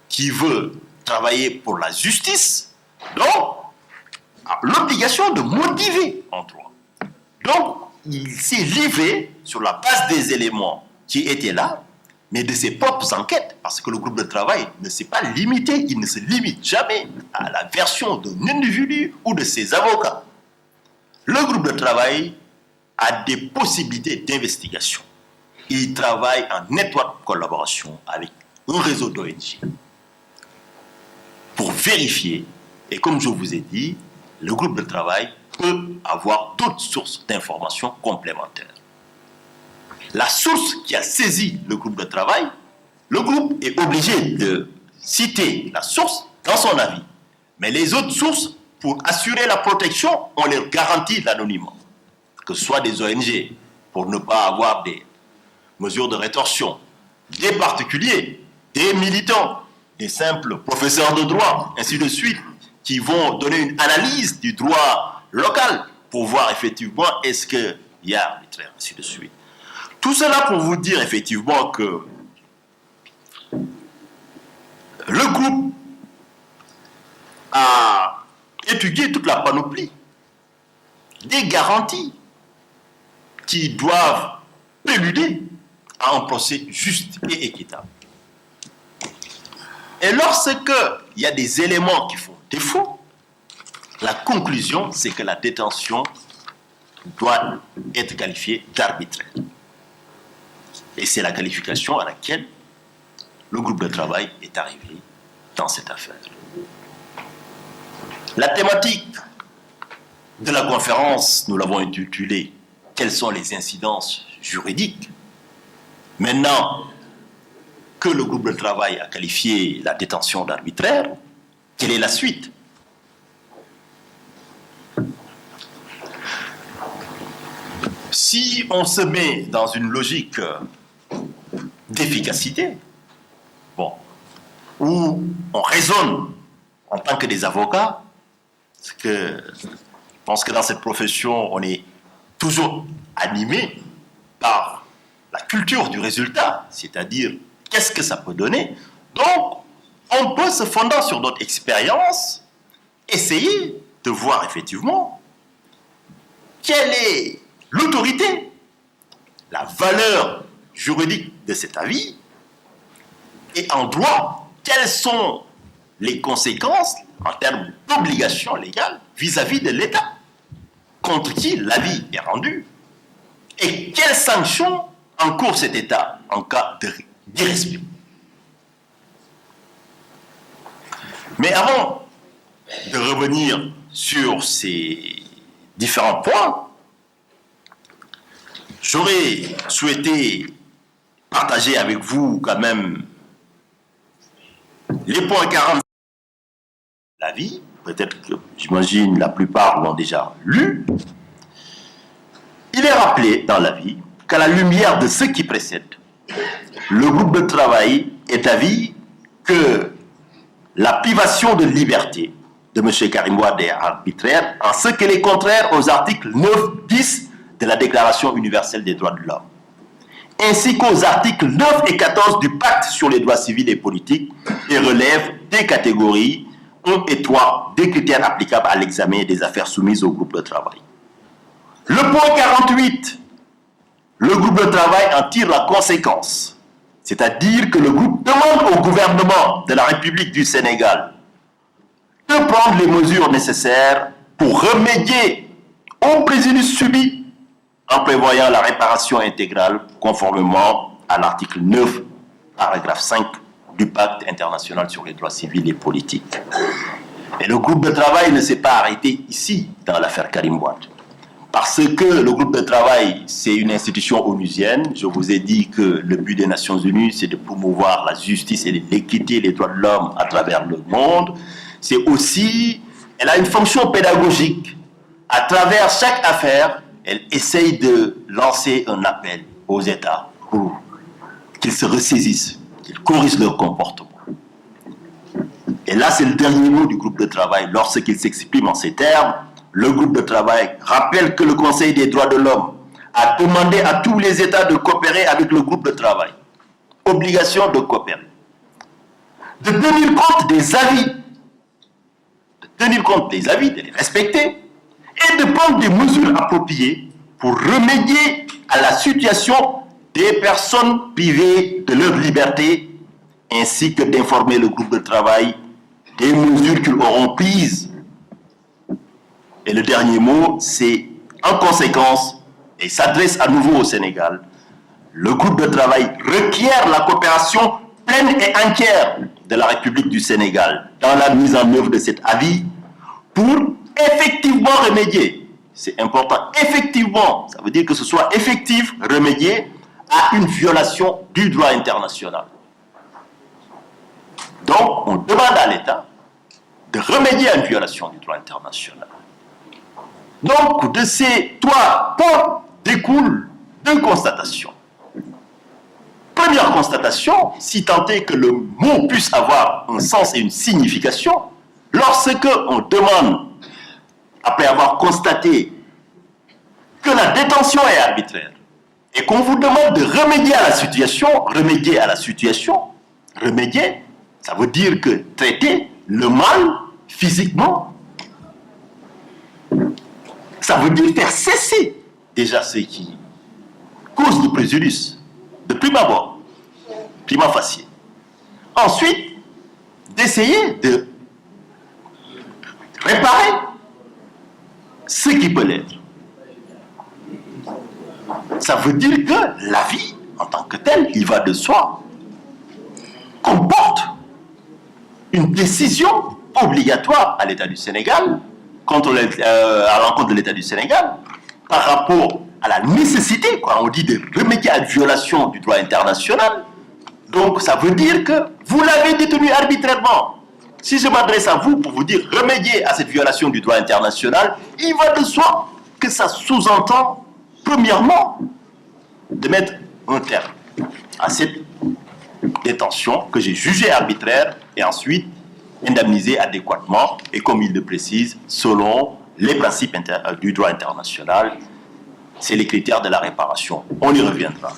qui veut travailler pour la justice, donc a l'obligation de motiver en droit. Donc, il s'est livré sur la base des éléments qui étaient là, mais de ses propres enquêtes, parce que le groupe de travail ne s'est pas limité, il ne se limite jamais à la version d'un individu ou de ses avocats. Le groupe de travail a des possibilités d'investigation. Il travaille en étroite collaboration avec un réseau d'ONG pour vérifier, et comme je vous ai dit, le groupe de travail peut avoir d'autres sources d'informations complémentaires. La source qui a saisi le groupe de travail, le groupe est obligé de citer la source dans son avis. Mais les autres sources, pour assurer la protection, on leur garantit l'anonymat. Que ce soit des ONG, pour ne pas avoir des mesures de rétorsion, des particuliers, des militants, des simples professeurs de droit, ainsi de suite, qui vont donner une analyse du droit local pour voir effectivement est-ce qu'il y a arbitraire, ainsi de suite. Tout cela pour vous dire effectivement que le groupe a étudié toute la panoplie des garanties qui doivent préluder à un procès juste et équitable. Et lorsque il y a des éléments qui font défaut, la conclusion, c'est que la détention doit être qualifiée d'arbitraire. Et c'est la qualification à laquelle le groupe de travail est arrivé dans cette affaire. La thématique de la conférence, nous l'avons intitulée « Quelles sont les incidences juridiques ?» Maintenant que le groupe de travail a qualifié la détention d'arbitraire, quelle est la suite? Si on se met dans une logique d'efficacité, bon, où on raisonne en tant que des avocats, parce que je pense que dans cette profession, on est toujours animé par la culture du résultat, c'est-à-dire qu'est-ce que ça peut donner. Donc, on peut, se fondant sur notre expérience, essayer de voir effectivement quelle est l'autorité, la valeur juridique de cet avis, et en droit, quelles sont les conséquences en termes d'obligations légales vis-à-vis de l'État contre qui l'avis est rendu, et quelles sanctions encourt cet État en cas d'irrespect. Mais avant de revenir sur ces différents points, j'aurais souhaité partager avec vous quand même les points 40 de l'avis. Peut-être que, j'imagine, la plupart l'ont déjà lu. Il est rappelé dans l'avis qu'à la lumière de ce qui précède, le groupe de travail est d'avis que la privation de liberté de M. Karim Wade est arbitraire en ce qu'elle est contraire aux articles 9, 10 de la Déclaration universelle des droits de l'homme, ainsi qu'aux articles 9 et 14 du Pacte sur les droits civils et politiques, et relève des catégories 1 et 3 des critères applicables à l'examen des affaires soumises au groupe de travail. Le point 48, le groupe de travail en tire la conséquence, c'est-à-dire que le groupe demande au gouvernement de la République du Sénégal de prendre les mesures nécessaires pour remédier au préjudice subi en prévoyant la réparation intégrale conformément à l'article 9, paragraphe 5 du Pacte international sur les droits civils et politiques. Et le groupe de travail ne s'est pas arrêté ici dans l'affaire Karim Wade. Parce que le groupe de travail, c'est une institution onusienne. Je vous ai dit que le but des Nations Unies, c'est de promouvoir la justice et l'équité et les droits de l'homme à travers le monde. C'est aussi, elle a une fonction pédagogique. À travers chaque affaire, elle essaye de lancer un appel aux États pour qu'ils se ressaisissent, qu'ils corrigent leur comportement. Et là, c'est le dernier mot du groupe de travail. Lorsqu'il s'exprime en ces termes, le groupe de travail rappelle que le Conseil des droits de l'homme a demandé à tous les États de coopérer avec le groupe de travail. Obligation de coopérer. De tenir compte des avis. De les respecter et de prendre des mesures appropriées pour remédier à la situation des personnes privées de leur liberté, ainsi que d'informer le groupe de travail des mesures qu'ils auront prises. Et le dernier mot, c'est en conséquence, et s'adresse à nouveau au Sénégal, le groupe de travail requiert la coopération pleine et entière de la République du Sénégal dans la mise en œuvre de cet avis pour effectivement remédier, c'est important, effectivement, ça veut dire que ce soit effectif, remédier à une violation du droit international. Donc, on demande à l'État de remédier à une violation du droit international. Donc, de ces trois points découlent deux constatations. Première constatation, si tant est que le mot puisse avoir un sens et une signification, lorsque on demande, après avoir constaté que la détention est arbitraire, et qu'on vous demande de remédier à la situation, remédier, ça veut dire que traiter le mal physiquement, ça veut dire faire cesser déjà ce qui cause le préjudice, de prime abord, prima facie. Ensuite, d'essayer de réparer ce qui peut l'être. Ça veut dire que la vie, en tant que telle, il va de soi, comporte une décision obligatoire à l'État du Sénégal, à l'encontre de l'État du Sénégal, par rapport à la nécessité, quand on dit de remédier à une violation du droit international. Donc ça veut dire que vous l'avez détenu arbitrairement. Si je m'adresse à vous pour vous dire remédier à cette violation du droit international, il va de soi que ça sous-entend, premièrement, de mettre un terme à cette détention que j'ai jugée arbitraire et ensuite indemnisée adéquatement et comme il le précise, selon les principes du droit international, c'est les critères de la réparation. On y reviendra.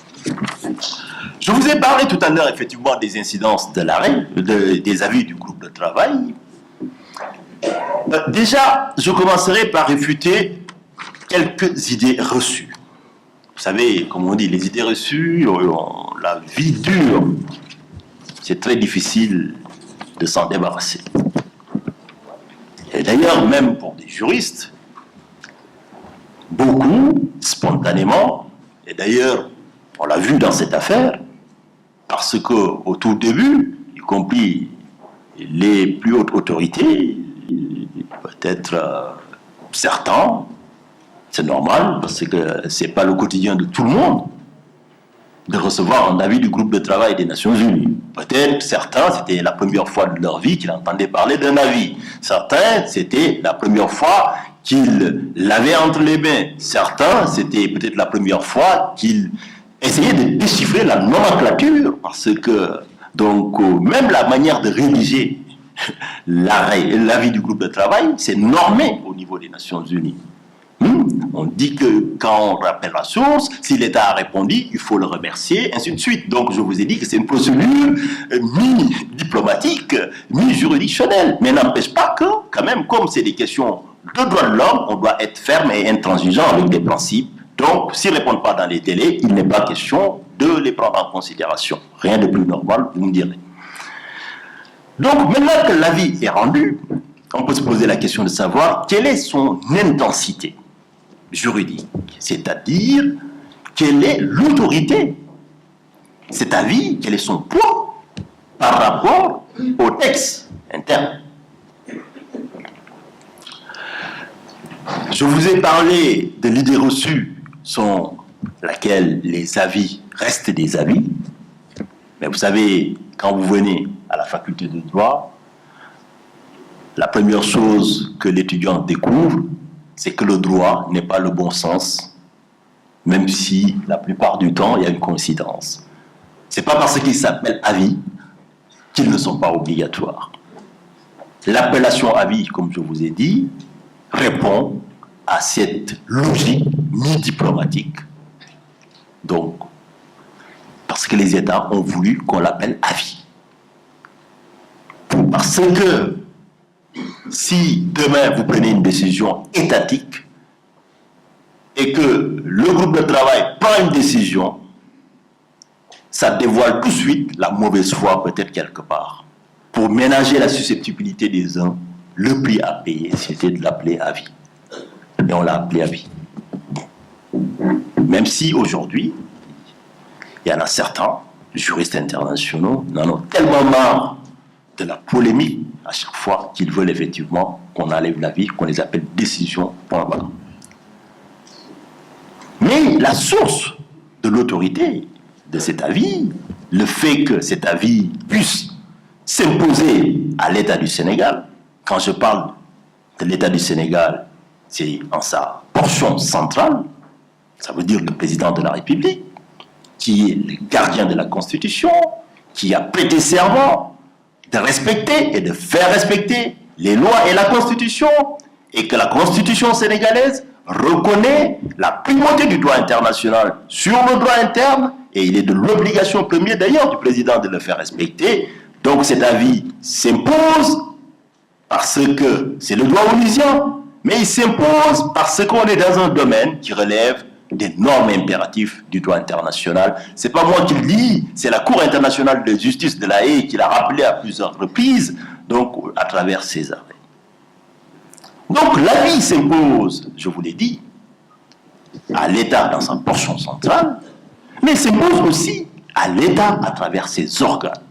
Je vous ai parlé tout à l'heure effectivement des incidences de l'arrêt, des avis du groupe de travail. Déjà, je commencerai par réfuter quelques idées reçues. Vous savez, comme on dit, les idées reçues, la vie dure, c'est très difficile de s'en débarrasser. Et d'ailleurs, même pour des juristes, beaucoup, spontanément, et d'ailleurs, on l'a vu dans cette affaire, parce qu'au tout début, y compris les plus hautes autorités, peut-être certains, c'est normal, parce que ce n'est pas le quotidien de tout le monde, de recevoir un avis du groupe de travail des Nations Unies. Peut-être certains, c'était la première fois de leur vie qu'ils entendaient parler d'un avis. Certains, c'était la première fois qu'ils l'avaient entre les mains. Certains, c'était peut-être la première fois qu'ils essayaient de déchiffrer la nomenclature, parce que, donc, même la manière de rédiger l'avis du groupe de travail, c'est normé au niveau des Nations Unies. On dit que quand on rappelle la source, si l'État a répondu, il faut le remercier, ainsi de suite. Donc je vous ai dit que c'est une procédure mi-diplomatique, mi-juridictionnelle. Mais n'empêche pas que, quand même, comme c'est des questions de droits de l'homme, on doit être ferme et intransigeant avec des principes. Donc, s'ils ne répondent pas dans les délais, il n'est pas question de les prendre en considération. Rien de plus normal, vous me direz. Donc, maintenant que l'avis est rendu, on peut se poser la question de savoir quelle est son intensité juridique, c'est-à-dire quelle est l'autorité, cet avis, quel est son poids par rapport au texte interne. Je vous ai parlé de l'idée reçue selon laquelle les avis restent des avis, mais vous savez, quand vous venez à la faculté de droit, la première chose que l'étudiant découvre, c'est que le droit n'est pas le bon sens, même si la plupart du temps, il y a une coïncidence. Ce n'est pas parce qu'ils s'appellent avis qu'ils ne sont pas obligatoires. L'appellation avis, comme je vous ai dit, répond à cette logique mi-diplomatique. Donc, parce que les États ont voulu qu'on l'appelle avis. Parce que si demain vous prenez une décision étatique et que le groupe de travail prend une décision, ça dévoile tout de suite la mauvaise foi peut-être quelque part. Pour ménager la susceptibilité des uns, le prix à payer, c'était de l'appeler avis. Et on l'a appelé avis. Même si aujourd'hui, il y en a certains, juristes internationaux, n'en ont tellement marre de la polémique à chaque fois qu'ils veulent effectivement qu'on enlève l'avis, qu'on les appelle décision, point barre. Mais la source de l'autorité de cet avis, le fait que cet avis puisse s'imposer à l'État du Sénégal, quand je parle de l'État du Sénégal, c'est en sa portion centrale, ça veut dire le président de la République, qui est le gardien de la Constitution, qui a prêté serment de respecter et de faire respecter les lois et la Constitution, et que la Constitution sénégalaise reconnaît la primauté du droit international sur le droit interne, et il est de l'obligation première d'ailleurs du président de le faire respecter. Donc cet avis s'impose parce que c'est le droit onusien, mais il s'impose parce qu'on est dans un domaine qui relève des normes impératives du droit international. Ce n'est pas moi qui le dis, c'est la Cour internationale de justice de la Haye qui l'a rappelé à plusieurs reprises, donc à travers ses arrêts. Donc la vie s'impose, je vous l'ai dit, à l'État dans sa portion centrale, mais s'impose aussi à l'État à travers ses organes.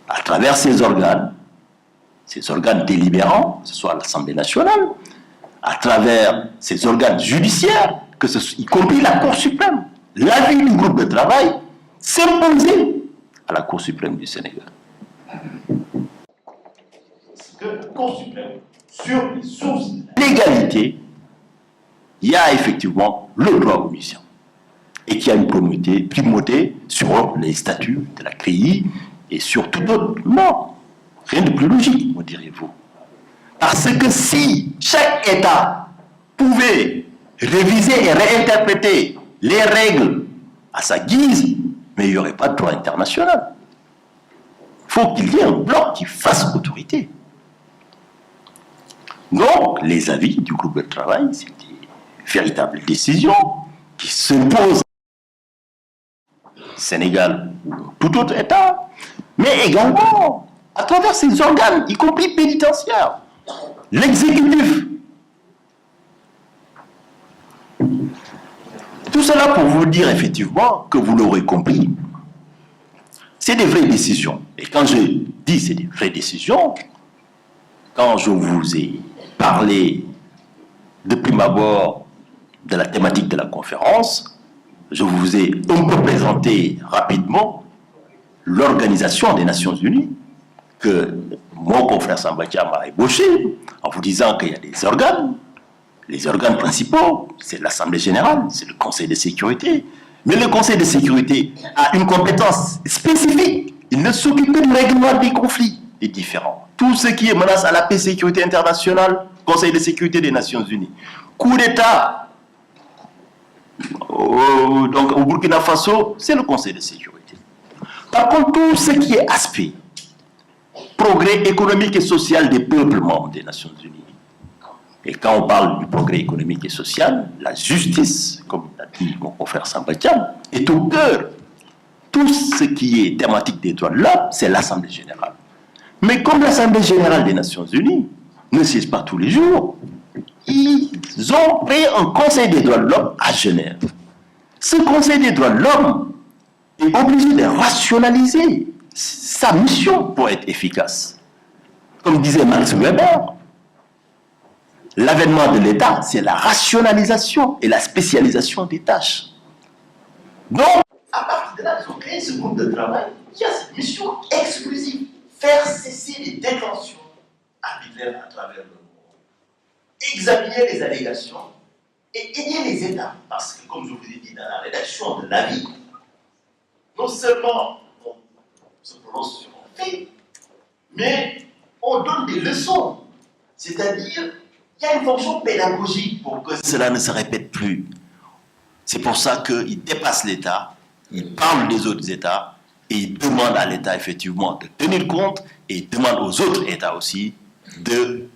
À travers ces organes délibérants, que ce soit l'Assemblée nationale, à travers ces organes judiciaires, y compris la Cour suprême. L'avis du groupe de travail s'imposait à la Cour suprême du Sénégal. Parce que la Cour suprême, sur les sources de l'égalité, il y a effectivement le droit aux missions. Et qui a une primauté sur les statuts de la CREI et sur tout autre. Non, rien de plus logique, me direz-vous. Parce que si chaque État pouvait réviser et réinterpréter les règles à sa guise, mais il n'y aurait pas de droit international. Il faut qu'il y ait un bloc qui fasse autorité. Donc, les avis du groupe de travail, c'est des véritables décisions qui s'imposent au Sénégal ou tout autre État, mais également à travers ses organes, y compris pénitentiaires. L'exécutif. Tout cela pour vous dire effectivement que vous l'aurez compris, c'est des vraies décisions. Et quand je dis c'est des vraies décisions, quand je vous ai parlé de prime abord de la thématique de la conférence, je vous ai un peu présenté rapidement l'Organisation des Nations Unies que mon confrère Sambathia m'a ébauché en vous disant qu'il y a des organes. Les organes principaux, c'est l'Assemblée générale, c'est le Conseil de sécurité. Mais le Conseil de sécurité a une compétence spécifique. Il ne s'occupe que du règlement des conflits des différents. Tout ce qui est menace à la paix et sécurité internationale, Conseil de sécurité des Nations Unies. Coup d'État, donc au Burkina Faso, c'est le Conseil de sécurité. Par contre, tout ce qui est aspect progrès économique et social des peuples membres des Nations Unies. Et quand on parle du progrès économique et social, la justice, comme l'a dit mon confrère Sambathia, est au cœur. Tout ce qui est thématique des droits de l'homme, c'est l'Assemblée générale. Mais comme l'Assemblée générale des Nations Unies ne siège pas tous les jours, ils ont créé un Conseil des droits de l'homme à Genève. Ce Conseil des droits de l'homme est obligé de rationaliser sa mission pour être efficace. Comme disait Max Weber, l'avènement de l'État, c'est la rationalisation et la spécialisation des tâches. Donc, à partir de là, ils ont créé ce groupe de travail qui a cette mission exclusive, faire cesser les détentions arbitraires à travers le monde, examiner les allégations et aider les États. Parce que, comme je vous ai dit dans la rédaction de l'avis, non seulement on se prononce sur un fait, mais on donne des leçons. C'est-à-dire, il y a une fonction pédagogique pour que cela ne se répète plus. C'est pour ça qu'il dépasse l'État, il parle des autres États et il demande à l'État effectivement de tenir compte et il demande aux autres États aussi de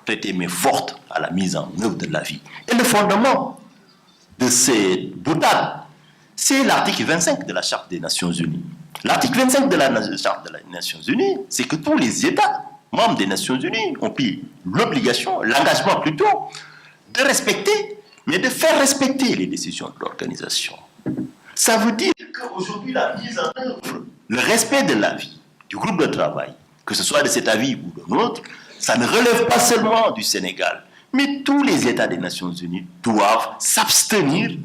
prêter main forte à la mise en œuvre de la vie. Et le fondement de ces boutades, c'est l'article 25 de la Charte des Nations Unies. L'article 25 de la Charte des Nations Unies, c'est que tous les États membres des Nations Unies ont pris l'obligation, l'engagement plutôt, de respecter, mais de faire respecter les décisions de l'organisation. Ça veut dire qu'aujourd'hui, la mise en œuvre, le respect de l'avis du groupe de travail, que ce soit de cet avis ou de l'autre, ça ne relève pas seulement du Sénégal, mais tous les États des Nations Unies doivent s'abstenir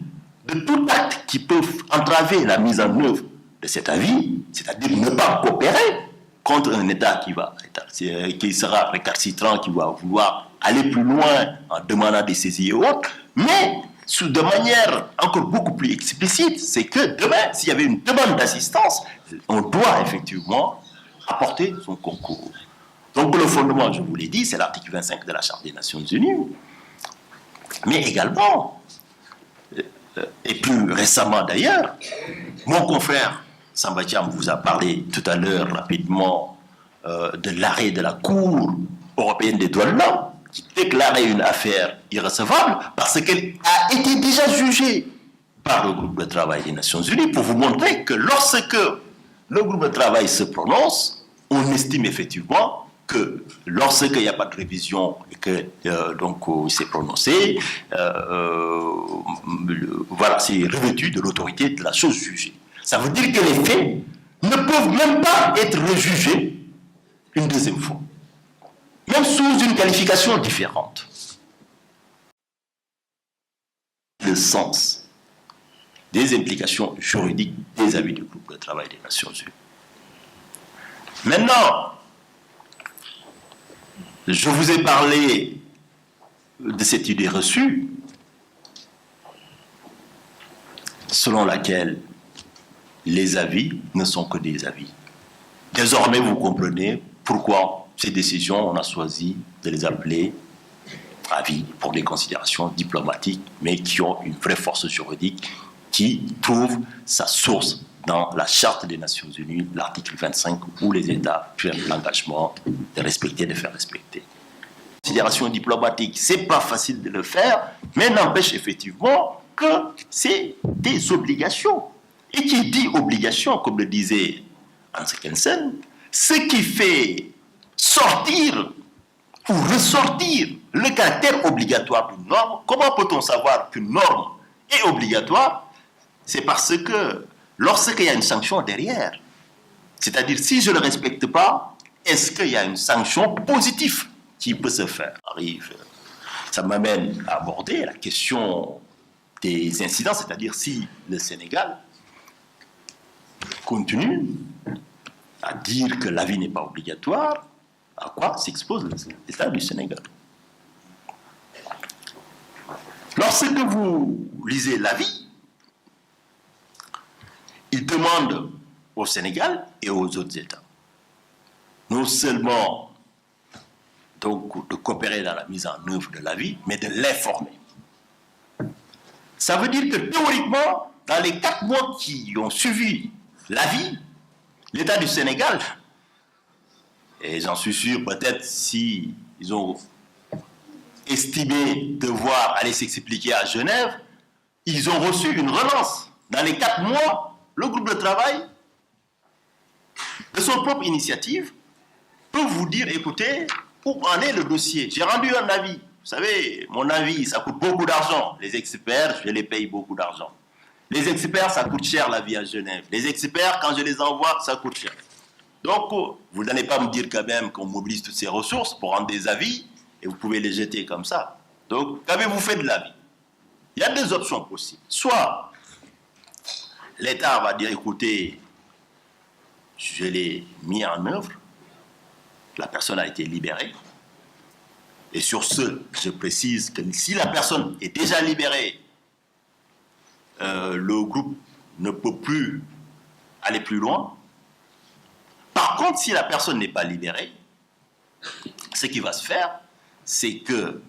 de tout acte qui peut entraver la mise en œuvre de cet avis, c'est-à-dire ne pas coopérer contre un État qui sera récalcitrant, qui va vouloir aller plus loin en demandant des saisies et autres, mais de manière encore beaucoup plus explicite, c'est que demain, s'il y avait une demande d'assistance, on doit effectivement apporter son concours. Donc le fondement, je vous l'ai dit, c'est l'article 25 de la Charte des Nations Unies, mais également, et plus récemment d'ailleurs, mon confrère Sambathia vous a parlé tout à l'heure rapidement de l'arrêt de la Cour européenne des droits de l'homme qui déclarait une affaire irrecevable parce qu'elle a été déjà jugée par le groupe de travail des Nations Unies pour vous montrer que lorsque le groupe de travail se prononce, on estime effectivement que lorsqu'il n'y a pas de révision et que il s'est prononcé, voilà, c'est revêtu de l'autorité de la chose jugée. Ça veut dire que les faits ne peuvent même pas être rejugés une deuxième fois, même sous une qualification différente. Le sens des implications juridiques des avis du groupe de travail des Nations Unies. Maintenant, je vous ai parlé de cette idée reçue selon laquelle les avis ne sont que des avis. Désormais, vous comprenez pourquoi ces décisions, on a choisi de les appeler avis pour des considérations diplomatiques, mais qui ont une vraie force juridique qui trouve sa source dans la Charte des Nations Unies, l'article 25, où les États prennent l'engagement de respecter, de faire respecter. Considération diplomatique, c'est pas facile de le faire, mais n'empêche effectivement que c'est des obligations. Et qui dit obligation, comme le disait Hans Kelsen, ce qui fait sortir ou ressortir le caractère obligatoire d'une norme. Comment peut-on savoir qu'une norme est obligatoire? C'est parce que lorsqu'il y a une sanction derrière, c'est-à-dire si je ne le respecte pas, est-ce qu'il y a une sanction positive qui peut se faire? Ça m'amène à aborder la question des incidents, c'est-à-dire si le Sénégal continue à dire que l'avis n'est pas obligatoire, à quoi s'expose l'État du Sénégal? Lorsque vous lisez l'avis, il demande au Sénégal et aux autres États non seulement donc de coopérer dans la mise en œuvre de l'avis, mais de l'informer. Ça veut dire que théoriquement, dans les 4 mois qui ont suivi l'avis, l'État du Sénégal, et j'en suis sûr, peut-être si ils ont estimé devoir aller s'expliquer à Genève, ils ont reçu une relance. Dans les 4 mois, le groupe de travail, de son propre initiative, peut vous dire, écoutez, où en est le dossier? J'ai rendu un avis. Vous savez, mon avis, ça coûte beaucoup d'argent. Les experts, je les paye beaucoup d'argent. Les experts, ça coûte cher l'avis à Genève. Les experts, quand je les envoie, ça coûte cher. Donc, vous n'allez pas me dire quand même qu'on mobilise toutes ces ressources pour rendre des avis et vous pouvez les jeter comme ça. Donc, qu'avez-vous fait de l'avis? Il y a 2 options possibles. Soit l'État va dire, écoutez, je l'ai mis en œuvre, la personne a été libérée. Et sur ce, je précise que si la personne est déjà libérée, le groupe ne peut plus aller plus loin. Par contre, si la personne n'est pas libérée, ce qui va se faire, c'est que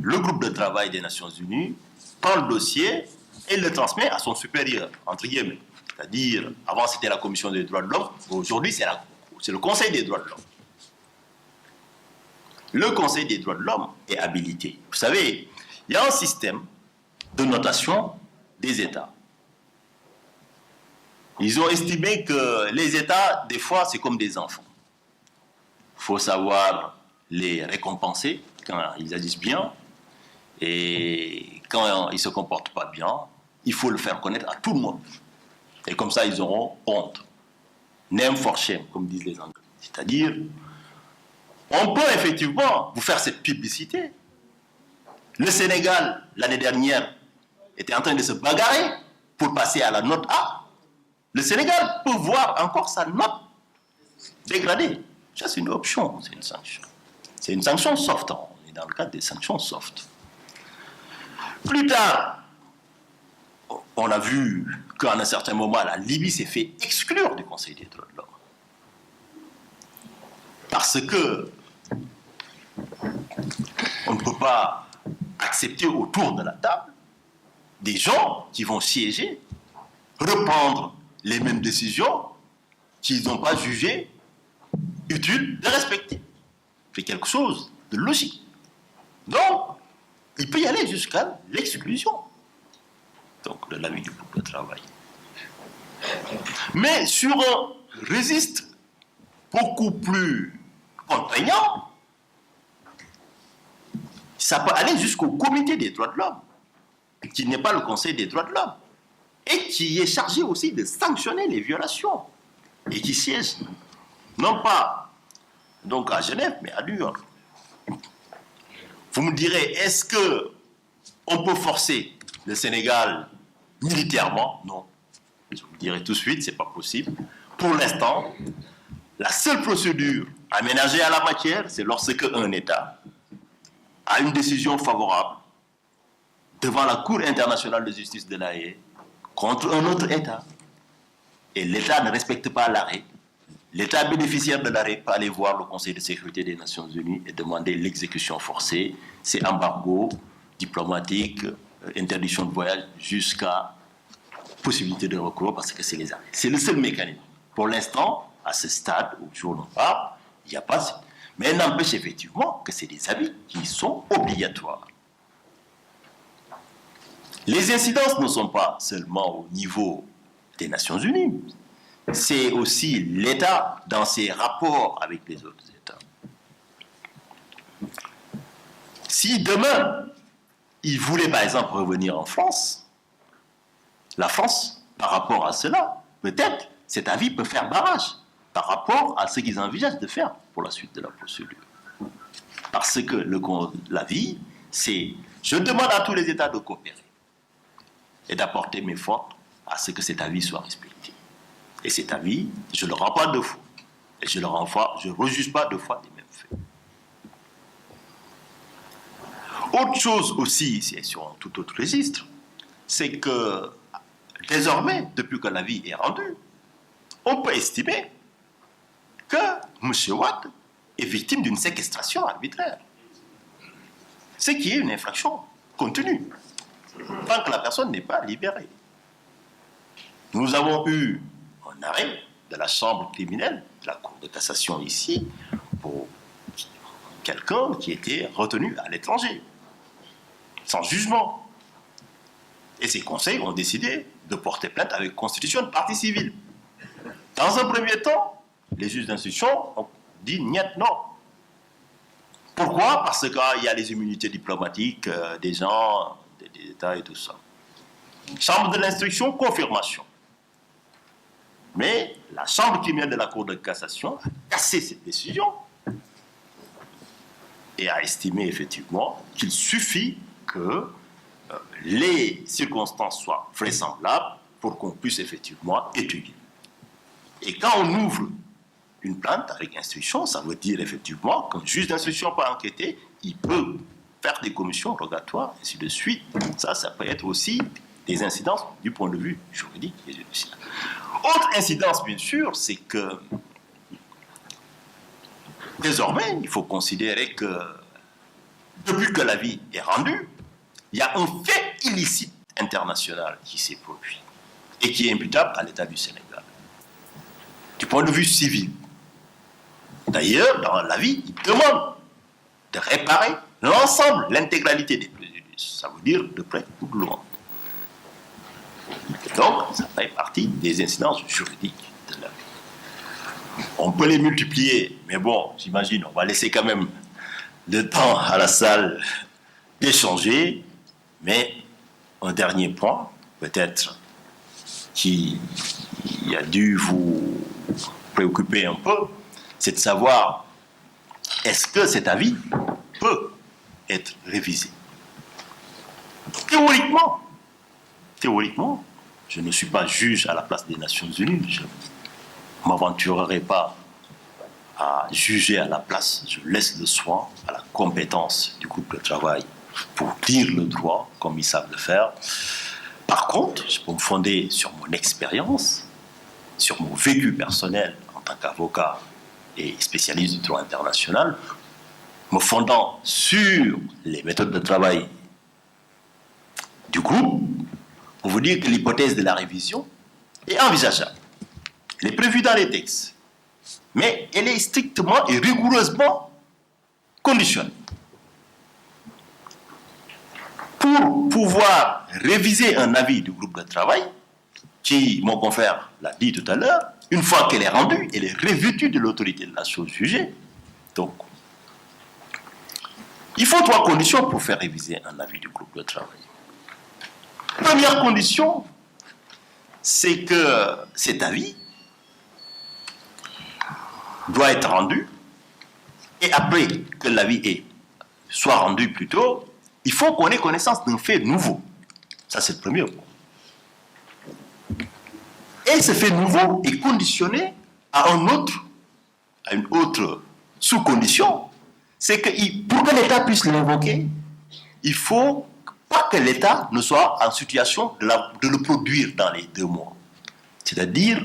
le groupe de travail des Nations Unies prend le dossier et le transmet à son supérieur, entre guillemets. C'est-à-dire, avant c'était la Commission des droits de l'homme, aujourd'hui c'est le Conseil des droits de l'homme. Le Conseil des droits de l'homme est habilité. Vous savez, il y a un système de notation des États. Ils ont estimé que les États, des fois, c'est comme des enfants. Il faut savoir les récompenser quand ils agissent bien et quand ils ne se comportent pas bien, il faut le faire connaître à tout le monde. Et comme ça, ils auront honte. Name for shame, comme disent les Anglais. C'est-à-dire, on peut effectivement vous faire cette publicité. Le Sénégal, l'année dernière, était en train de se bagarrer pour passer à la note A. Le Sénégal peut voir encore sa note dégradée. Ça, c'est une option, c'est une sanction. C'est une sanction soft. On est dans le cadre des sanctions soft. Plus tard, on a vu qu'à un certain moment, la Libye s'est fait exclure du Conseil des droits de l'homme. Parce que on ne peut pas accepter autour de la table des gens qui vont siéger, reprendre les mêmes décisions qu'ils n'ont pas jugé utile de respecter. C'est quelque chose de logique. Donc, il peut y aller jusqu'à l'exclusion donc de l'avis du groupe de travail. Mais sur un registre beaucoup plus contraignant, ça peut aller jusqu'au comité des droits de l'homme, qui n'est pas le Conseil des droits de l'homme, et qui est chargé aussi de sanctionner les violations, et qui siège non pas donc à Genève, mais à New York. Vous me direz, est-ce que on peut forcer le Sénégal militairement? Non. Je vous dirai tout de suite, c'est pas possible. Pour l'instant, la seule procédure aménagée à la matière, c'est lorsque un État a une décision favorable devant la Cour internationale de justice de La Haye contre un autre État. Et l'État ne respecte pas l'arrêt. L'État bénéficiaire de l'arrêt peut aller voir le Conseil de sécurité des Nations Unies et demander l'exécution forcée. C'est embargo diplomatique, interdiction de voyage, jusqu'à possibilité de recours parce que c'est les arrêts. C'est le seul mécanisme. Pour l'instant, à ce stade, au jour où on parle, il n'y a pas. Mais il n'empêche effectivement que c'est des avis qui sont obligatoires. Les incidences ne sont pas seulement au niveau des Nations Unies, c'est aussi l'État dans ses rapports avec les autres États. Si demain, il voulait par exemple revenir en France, la France, par rapport à cela, peut-être cet avis peut faire barrage par rapport à ce qu'ils envisagent de faire pour la suite de la procédure. Parce que l'avis, c'est je demande à tous les États de coopérer et d'apporter mes efforts à ce que cet avis soit respecté. Et cet avis, je ne le rends pas deux fois. Et je ne rejuge pas deux fois les mêmes faits. Autre chose aussi, c'est sur un tout autre registre, c'est que désormais, depuis que l'avis est rendu, on peut estimer que M. Watt est victime d'une séquestration arbitraire. Ce qui est une infraction continue, tant que la personne n'est pas libérée. Nous avons eu un arrêt de la chambre criminelle, de la Cour de cassation ici, pour quelqu'un qui était retenu à l'étranger, sans jugement. Et ces conseils ont décidé de porter plainte avec constitution de partie civile. Dans un premier temps, les juges d'instruction ont dit niet, non. Pourquoi? Parce qu'il y a les immunités diplomatiques des gens, des États et tout ça. Chambre de l'instruction, confirmation. Mais la chambre criminelle de la Cour de cassation a cassé cette décision et a estimé effectivement qu'il suffit que les circonstances soient vraisemblables pour qu'on puisse effectivement étudier. Et quand on ouvre une plainte avec instruction, ça veut dire effectivement qu'un juge d'instruction peut enquêter, il peut faire des commissions rogatoires, ainsi de suite. Ça peut être aussi des incidences du point de vue juridique et judiciaire. Autre incidence, bien sûr, c'est que désormais, il faut considérer que depuis que l'avis est rendu, il y a un fait illicite international qui s'est produit et qui est imputable à l'État du Sénégal. Du point de vue civil. D'ailleurs, dans l'avis, il demande de réparer l'ensemble, l'intégralité des préjudices. Ça veut dire de près ou de loin. Donc, ça fait partie des incidences juridiques de l'avis. On peut les multiplier, mais bon, j'imagine, on va laisser quand même le temps à la salle d'échanger. Mais un dernier point, peut-être, qui a dû vous préoccuper un peu, c'est de savoir est-ce que cet avis peut être révisé. Théoriquement, je ne suis pas juge à la place des Nations Unies, je ne m'aventurerai pas à juger à la place, je laisse le soin à la compétence du groupe de travail pour dire le droit comme ils savent le faire. Par contre, je peux me fonder sur mon expérience, sur mon vécu personnel en tant qu'avocat et spécialiste du droit international, me fondant sur les méthodes de travail du groupe, pour vous dire que l'hypothèse de la révision est envisageable. Elle est prévue dans les textes, mais elle est strictement et rigoureusement conditionnée. pour pouvoir réviser un avis du groupe de travail, qui, mon confrère l'a dit tout à l'heure, une fois qu'elle est rendue, elle est revêtue de l'autorité de la chose jugée. Donc, il faut 3 conditions pour faire réviser un avis du groupe de travail. Première condition, c'est que cet avis doit être rendu, et après que l'avis soit rendu plus tôt, il faut qu'on ait connaissance d'un fait nouveau. Ça, c'est le premier point. Et ce fait nouveau est conditionné à une autre sous-condition. C'est que pour que l'État puisse l'invoquer, il faut pas que l'État ne soit en situation de le produire dans les 2 mois. C'est-à-dire,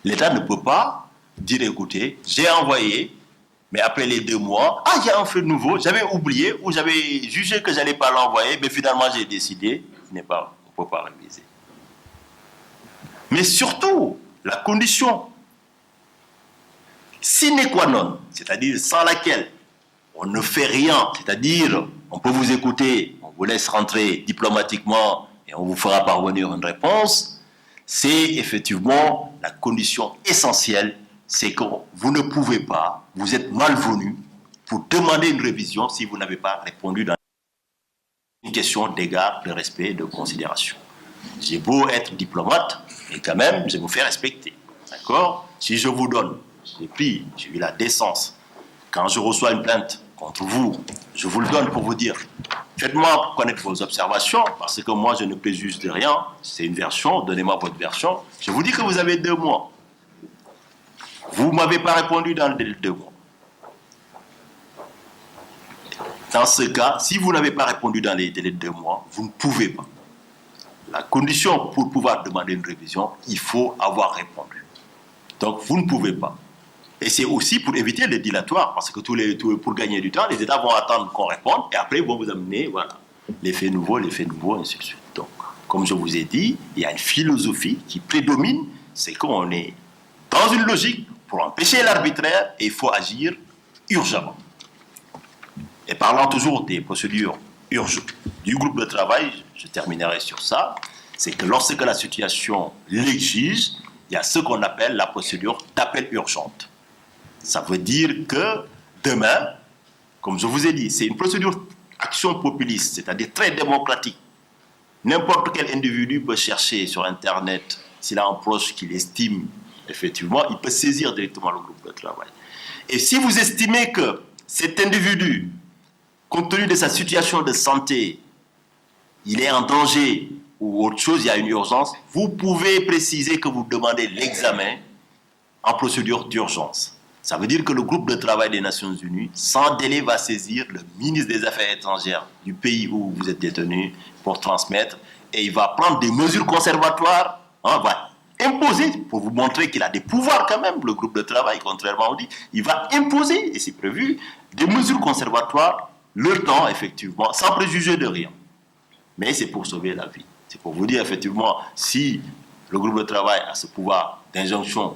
l'État ne peut pas dire, écoutez, j'ai envoyé, mais après les 2 mois, il y a un fait nouveau, j'avais oublié ou j'avais jugé que je n'allais pas l'envoyer, mais finalement j'ai décidé, on ne peut pas réviser. Mais surtout, la condition sine qua non, c'est-à-dire sans laquelle on ne fait rien, c'est-à-dire on peut vous écouter, on vous laisse rentrer diplomatiquement et on vous fera parvenir une réponse, c'est effectivement la condition essentielle, c'est que vous ne pouvez pas, vous êtes malvenu pour demander une révision si vous n'avez pas répondu dans une question d'égard, de respect, de considération. J'ai beau être diplomate, mais quand même, je vous fais respecter. D'accord? Si je vous donne, j'ai eu la décence, quand je reçois une plainte contre vous, je vous le donne pour vous dire, faites-moi connaître vos observations, parce que moi, je ne préjuge de rien, c'est une version, donnez-moi votre version. Je vous dis que vous avez 2 mois. Vous ne m'avez pas répondu dans les 2 mois. Dans ce cas, si vous n'avez pas répondu dans les délais de 2 mois, vous ne pouvez pas. La condition pour pouvoir demander une révision, il faut avoir répondu. Donc, vous ne pouvez pas. Et c'est aussi pour éviter les dilatoires, parce que pour gagner du temps, les États vont attendre qu'on réponde, et après, ils vont vous amener, voilà, les faits nouveaux, et ainsi de suite. Donc, comme je vous ai dit, il y a une philosophie qui prédomine, c'est qu'on est dans une logique pour empêcher l'arbitraire, et il faut agir urgemment. Et parlant toujours des procédures urgentes du groupe de travail, je terminerai sur ça, c'est que lorsque la situation l'exige, il y a ce qu'on appelle la procédure d'appel urgente. Ça veut dire que demain, comme je vous ai dit, c'est une procédure action populiste, c'est-à-dire très démocratique. N'importe quel individu peut chercher sur Internet, s'il a un proche qu'il estime, effectivement, il peut saisir directement le groupe de travail. Et si vous estimez que cet individu, compte tenu de sa situation de santé, il est en danger ou autre chose, il y a une urgence, vous pouvez préciser que vous demandez l'examen en procédure d'urgence. Ça veut dire que le groupe de travail des Nations Unies, sans délai, va saisir le ministre des Affaires étrangères du pays où vous êtes détenu pour transmettre, et il va prendre des mesures conservatoires, va imposer, pour vous montrer qu'il a des pouvoirs quand même, le groupe de travail, contrairement au dit, il va imposer, et c'est prévu, des mesures conservatoires, le temps, effectivement, sans préjuger de rien. Mais c'est pour sauver la vie. C'est pour vous dire, effectivement, si le groupe de travail a ce pouvoir d'injonction,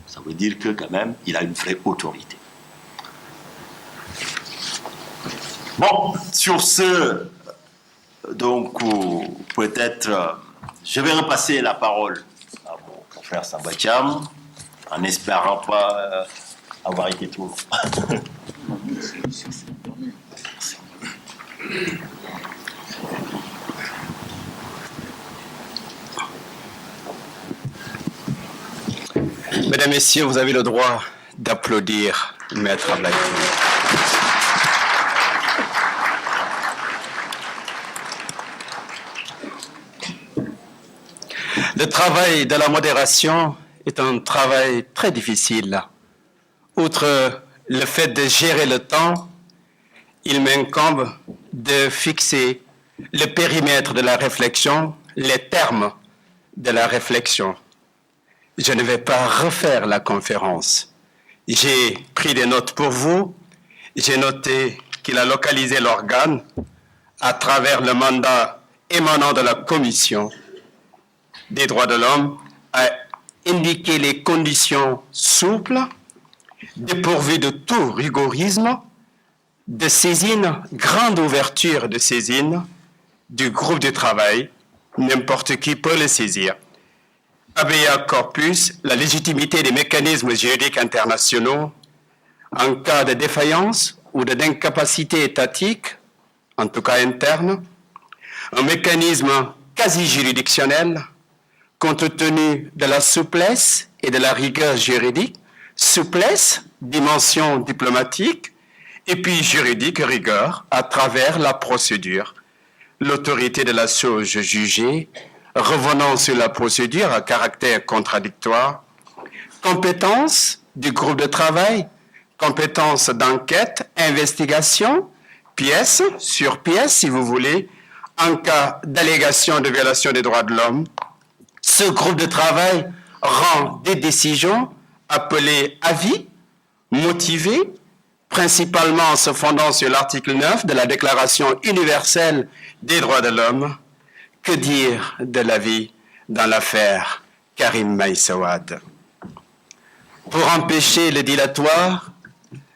ça veut dire que quand même, il a une vraie autorité. Bon, sur ce, donc, peut-être, je vais repasser la parole à mon confrère Samba Thiam, en espérant pas avoir été trop. Mesdames, Messieurs, vous avez le droit d'applaudir Maître Ablaye Touré. Le travail de la modération est un travail très difficile. Outre le fait de gérer le temps, il m'incombe de fixer le périmètre de la réflexion, les termes de la réflexion. Je ne vais pas refaire la conférence. J'ai pris des notes pour vous. J'ai noté qu'il a localisé l'organe à travers le mandat émanant de la Commission des droits de l'homme, a indiqué les conditions souples, dépourvues de tout rigorisme, de saisine, grande ouverture de saisine, du groupe de travail, n'importe qui peut le saisir. Habeas corpus, la légitimité des mécanismes juridiques internationaux en cas de défaillance ou d'incapacité étatique, en tout cas interne, un mécanisme quasi-juridictionnel compte tenu de la souplesse et de la rigueur juridique, souplesse, dimension diplomatique, et puis juridique, rigueur, à travers la procédure. L'autorité de la chose jugée, revenant sur la procédure à caractère contradictoire, compétence du groupe de travail, compétence d'enquête, investigation, pièce sur pièce, si vous voulez, en cas d'allégation de violation des droits de l'homme. Ce groupe de travail rend des décisions appelées avis, motivées, principalement en se fondant sur l'article 9 de la Déclaration universelle des droits de l'homme. Que dire de l'avis dans l'affaire Karim Meïssa Wade? Pour empêcher le dilatoire,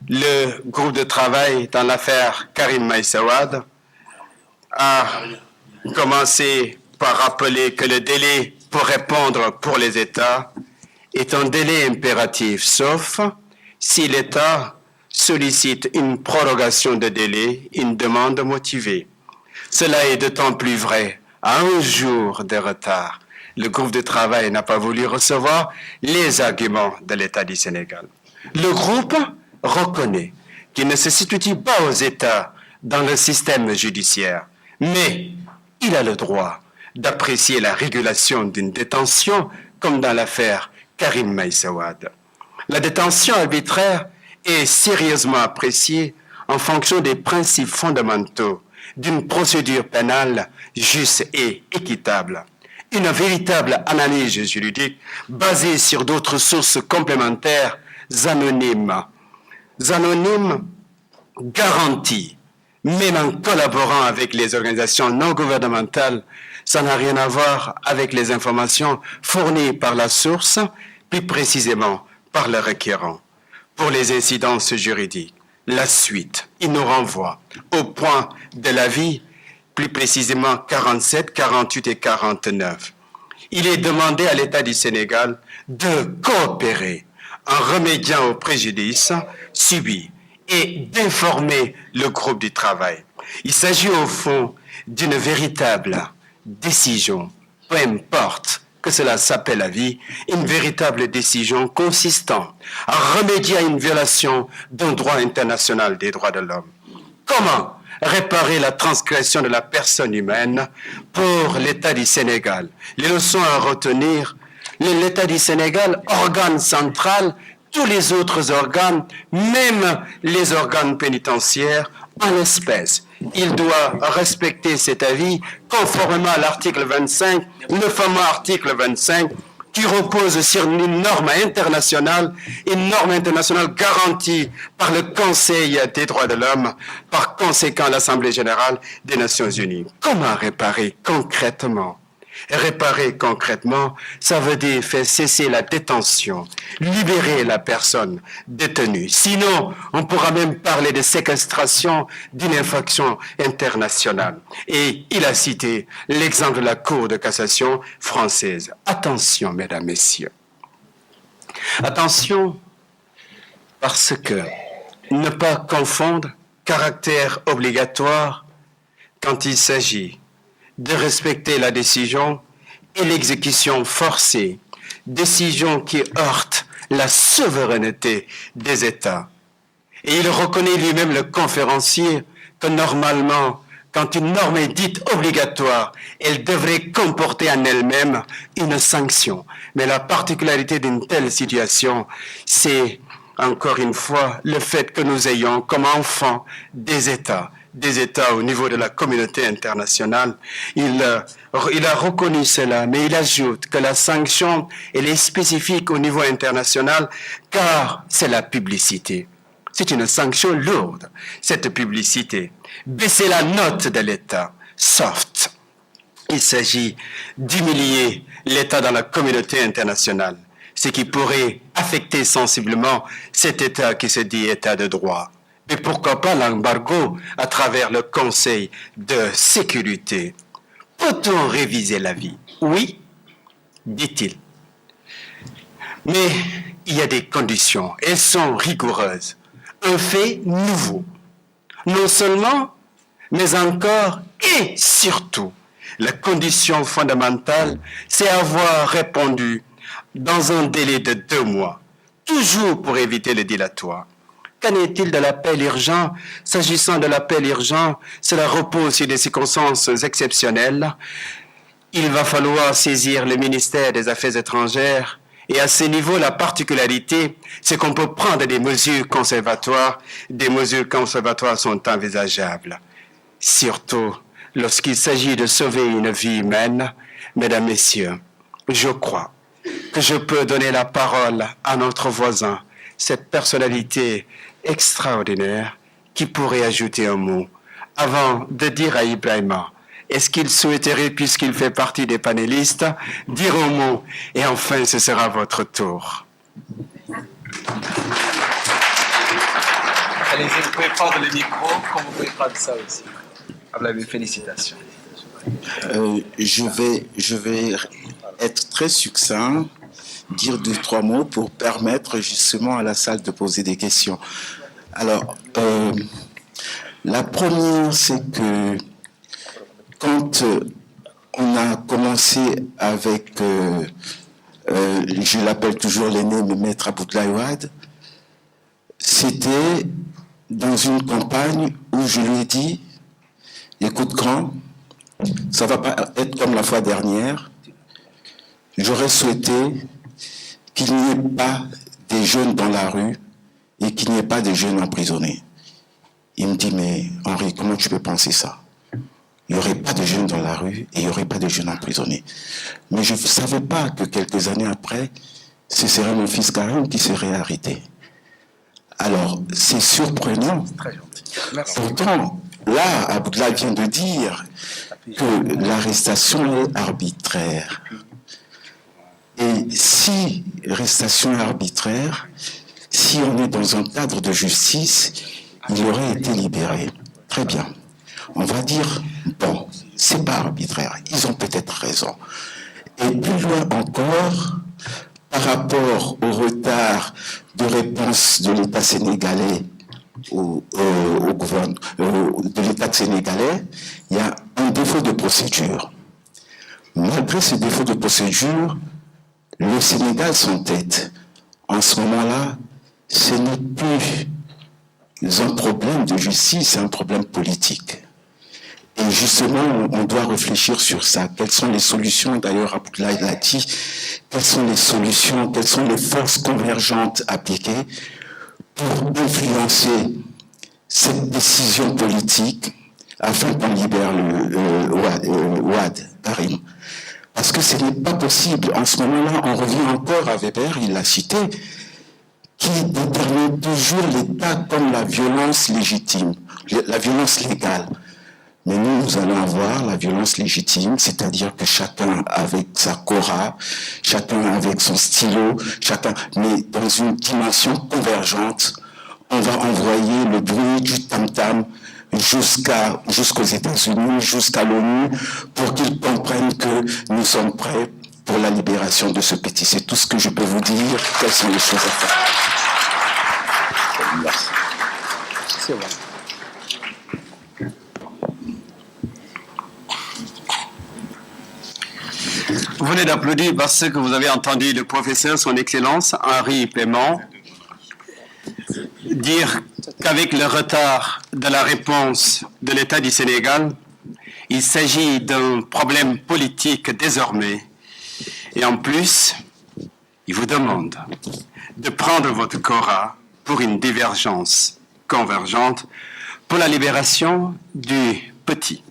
le groupe de travail dans l'affaire Karim Meïssa Wade a commencé par rappeler que le délai pour répondre pour les États est un délai impératif, sauf si l'État sollicite une prorogation de délai, une demande motivée. Cela est d'autant plus vrai à un jour de retard. Le groupe de travail n'a pas voulu recevoir les arguments de l'État du Sénégal. Le groupe reconnaît qu'il ne se situe pas aux États dans le système judiciaire, mais il a le droit d'apprécier la régulation d'une détention comme dans l'affaire Karim Meïssa Wade. La détention arbitraire est sérieusement appréciée en fonction des principes fondamentaux d'une procédure pénale juste et équitable. Une véritable analyse juridique basée sur d'autres sources complémentaires anonymes. Anonymes garanties, même en collaborant avec les organisations non gouvernementales, ça n'a rien à voir avec les informations fournies par la source, plus précisément par le requérant. Pour les incidences juridiques, la suite, il nous renvoie au point de l'avis, plus précisément 47, 48 et 49. Il est demandé à l'État du Sénégal de coopérer en remédiant au préjudice subi et d'informer le groupe du travail. Il s'agit au fond d'une véritable décision, peu importe que cela s'appelle avis, une véritable décision consistant à remédier à une violation d'un droit international des droits de l'homme. Comment réparer la transgression de la personne humaine pour l'État du Sénégal? Les leçons à retenir: l'État du Sénégal, organe central, tous les autres organes, même les organes pénitentiaires, en l'espèce. Il doit respecter cet avis conformément à l'article 25, le fameux article 25, qui repose sur une norme internationale garantie par le Conseil des droits de l'homme, par conséquent l'Assemblée générale des Nations unies. Comment réparer concrètement? Réparer concrètement, ça veut dire faire cesser la détention, libérer la personne détenue. Sinon, on pourra même parler de séquestration d'une infraction internationale. Et il a cité l'exemple de la Cour de cassation française. Attention, mesdames, messieurs. Attention, parce que ne pas confondre caractère obligatoire quand il s'agit de respecter la décision et l'exécution forcée, décision qui heurte la souveraineté des États. Et il reconnaît lui-même, le conférencier, que normalement, quand une norme est dite obligatoire, elle devrait comporter en elle-même une sanction. Mais la particularité d'une telle situation, c'est, encore une fois, le fait que nous ayons comme enfants des États au niveau de la communauté internationale. Il a reconnu cela, mais il ajoute que la sanction, elle est spécifique au niveau international, car c'est la publicité. C'est une sanction lourde, cette publicité. Baisser la note de l'État, soft. Il s'agit d'humilier l'État dans la communauté internationale, ce qui pourrait affecter sensiblement cet État qui se dit État de droit. Et pourquoi pas l'embargo à travers le Conseil de sécurité peut-on réviser la vie? Oui, dit-il. Mais il y a des conditions, elles sont rigoureuses. Un fait nouveau. Non seulement, mais encore et surtout, la condition fondamentale, c'est avoir répondu dans un délai de 2 mois, toujours pour éviter le dilatoire. Qu'en est-il de l'appel urgent? S'agissant de l'appel urgent, cela repose sur des circonstances exceptionnelles. Il va falloir saisir le ministère des Affaires étrangères. Et à ce niveau, la particularité, c'est qu'on peut prendre des mesures conservatoires. Des mesures conservatoires sont envisageables. Surtout lorsqu'il s'agit de sauver une vie humaine. Mesdames, Messieurs, je crois que je peux donner la parole à notre voisin, cette personnalité extraordinaire qui pourrait ajouter un mot avant de dire à Ibrahima est-ce qu'il souhaiterait, puisqu'il fait partie des panélistes, dire un mot? Et enfin, ce sera votre tour. Allez-y, vous pouvez prendre le micro, comme vous pouvez prendre ça aussi. Ablaye, félicitations. Je vais être très succinct, dire 2-3 mots pour permettre justement à la salle de poser des questions. Alors, la première, c'est que quand on a commencé avec, je l'appelle toujours l'aîné, mais Maître Abodoulaye Wade, c'était dans une campagne où je lui ai dit, écoute grand, ça ne va pas être comme la fois dernière, j'aurais souhaité qu'il n'y ait pas des jeunes dans la rue et qu'il n'y ait pas de jeunes emprisonnés. Il me dit, mais Henri, comment tu peux penser ça? Il n'y aurait pas de jeunes dans la rue et il n'y aurait pas de jeunes emprisonnés. Mais je ne savais pas que quelques années après, ce serait mon fils Karim qui serait arrêté. Alors, c'est surprenant. Très gentil. Merci. Pourtant, là, Abodoulaye vient de dire que l'arrestation est arbitraire. Et si l'arrestation est arbitraire, si on est dans un cadre de justice, il aurait été libéré. Très bien. On va dire, bon, c'est pas arbitraire, ils ont peut-être raison. Et plus loin encore, par rapport au retard de réponse de l'État sénégalais au gouvernement de l'État sénégalais, il y a un défaut de procédure. Malgré ce défaut de procédure, le Sénégal s'entête. En ce moment-là, ce n'est plus un problème de justice, c'est un problème politique. Et justement, on doit réfléchir sur ça. Quelles sont les solutions? D'ailleurs, Abodoulaye l'a dit. Quelles sont les solutions? Quelles sont les forces convergentes appliquées pour influencer cette décision politique afin qu'on libère Wade, Karim? Parce que ce n'est pas possible. En ce moment-là, on revient encore à Weber, il l'a cité, qui détermine toujours l'État comme la violence légitime, la violence légale. Mais nous allons avoir la violence légitime, c'est-à-dire que chacun avec sa cora, chacun avec son stylo, mais dans une dimension convergente, on va envoyer le bruit du tam-tam jusqu'aux États-Unis, jusqu'à l'ONU, pour qu'ils comprennent que nous sommes prêts pour la libération de ce petit. C'est tout ce que je peux vous dire. Quelles sont les choses à faire? Merci. C'est bon. Vous venez d'applaudir parce que vous avez entendu le professeur, son Excellence, Henri Paiement, dire qu'avec le retard de la réponse de l'État du Sénégal, il s'agit d'un problème politique désormais. Et en plus, il vous demande de prendre votre cora pour une divergence convergente pour la libération du petit.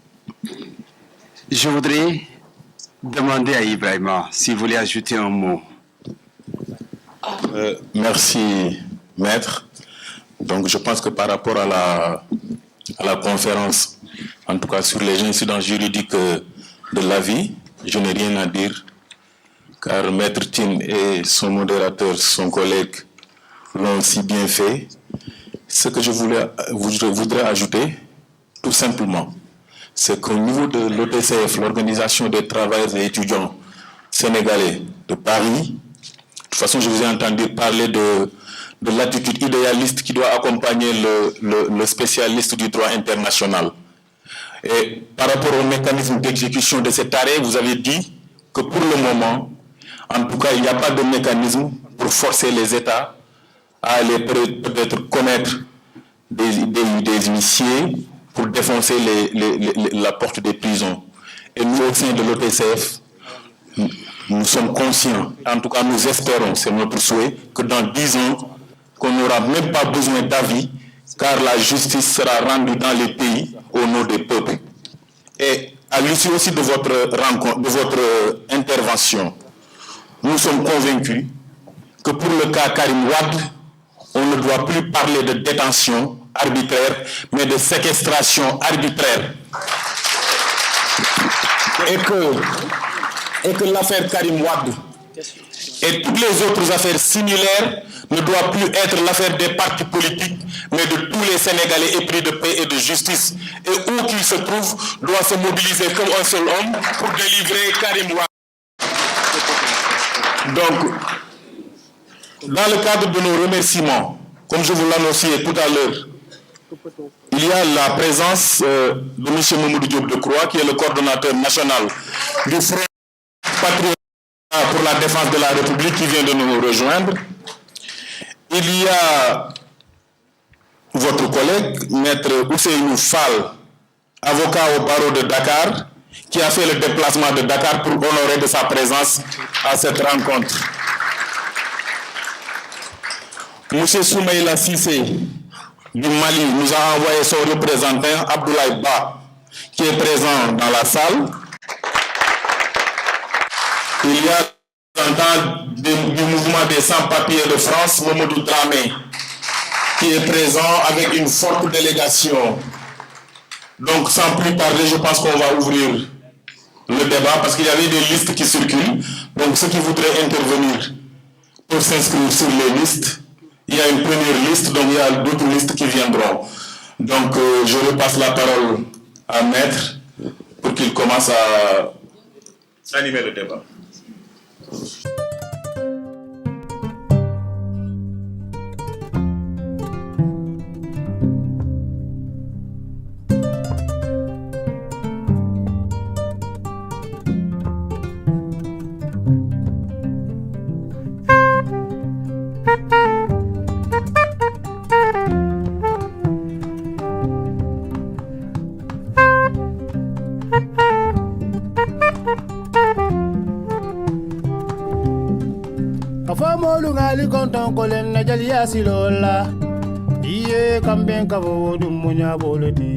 Je voudrais demander à Ibrahima s'il voulait ajouter un mot. Merci, maître. Donc, je pense que par rapport à la conférence, en tout cas sur les incidents juridiques de la vie, je n'ai rien à dire, car maître Tin et son modérateur, son collègue, l'ont si bien fait. Ce que je voudrais ajouter, tout simplement, c'est qu'au niveau de l'OTCF, l'Organisation des travailleurs et étudiants sénégalais de Paris, de toute façon, je vous ai entendu parler de l'attitude idéaliste qui doit accompagner le spécialiste du droit international. Et par rapport au mécanisme d'exécution de cet arrêt, vous avez dit que pour le moment, en tout cas, il n'y a pas de mécanisme pour forcer les États à aller peut-être commettre des huissiers pour défoncer la porte des prisons. Et nous, au sein de l'OTCF, nous sommes conscients, en tout cas nous espérons, c'est notre souhait, que dans 10 ans, qu'on n'aura même pas besoin d'avis, car la justice sera rendue dans les pays au nom des peuples. Et à l'issue aussi de votre rencontre, de votre intervention, nous sommes convaincus que pour le cas Karim Wade, on ne doit plus parler de détention arbitraire, mais de séquestration arbitraire. Et que l'affaire Karim Wade et toutes les autres affaires similaires ne doivent plus être l'affaire des partis politiques, mais de tous les Sénégalais épris de paix et de justice. Et où qu'ils se trouvent, doit se mobiliser comme un seul homme pour délivrer Karim Wade. Donc, dans le cadre de nos remerciements, comme je vous l'annonçais tout à l'heure, il y a la présence de M. Mamadou Diop Decroix, qui est le coordonnateur national du Front Patriotique pour la défense de la République, qui vient de nous rejoindre. Il y a votre collègue, Maître Ousseynou Fall, avocat au barreau de Dakar, qui a fait le déplacement de Dakar pour honorer de sa présence à cette rencontre. M. Soumaïla Sissé, du Mali, nous a envoyé son représentant, Abdoulaye Ba, qui est présent dans la salle. Il y a du mouvement des sans-papiers de France, Mamadou Dramé, qui est présent avec une forte délégation. Donc, sans plus tarder, je pense qu'on va ouvrir le débat parce qu'il y avait des listes qui circulent. Donc, ceux qui voudraient intervenir peuvent s'inscrire sur les listes. Il y a une première liste, donc il y a d'autres listes qui viendront. Donc, je repasse la parole à Maître pour qu'il commence à animer le débat. Afamolu ngali konton kolen na jali asilola. Iye kamben kavo dumunya boleti.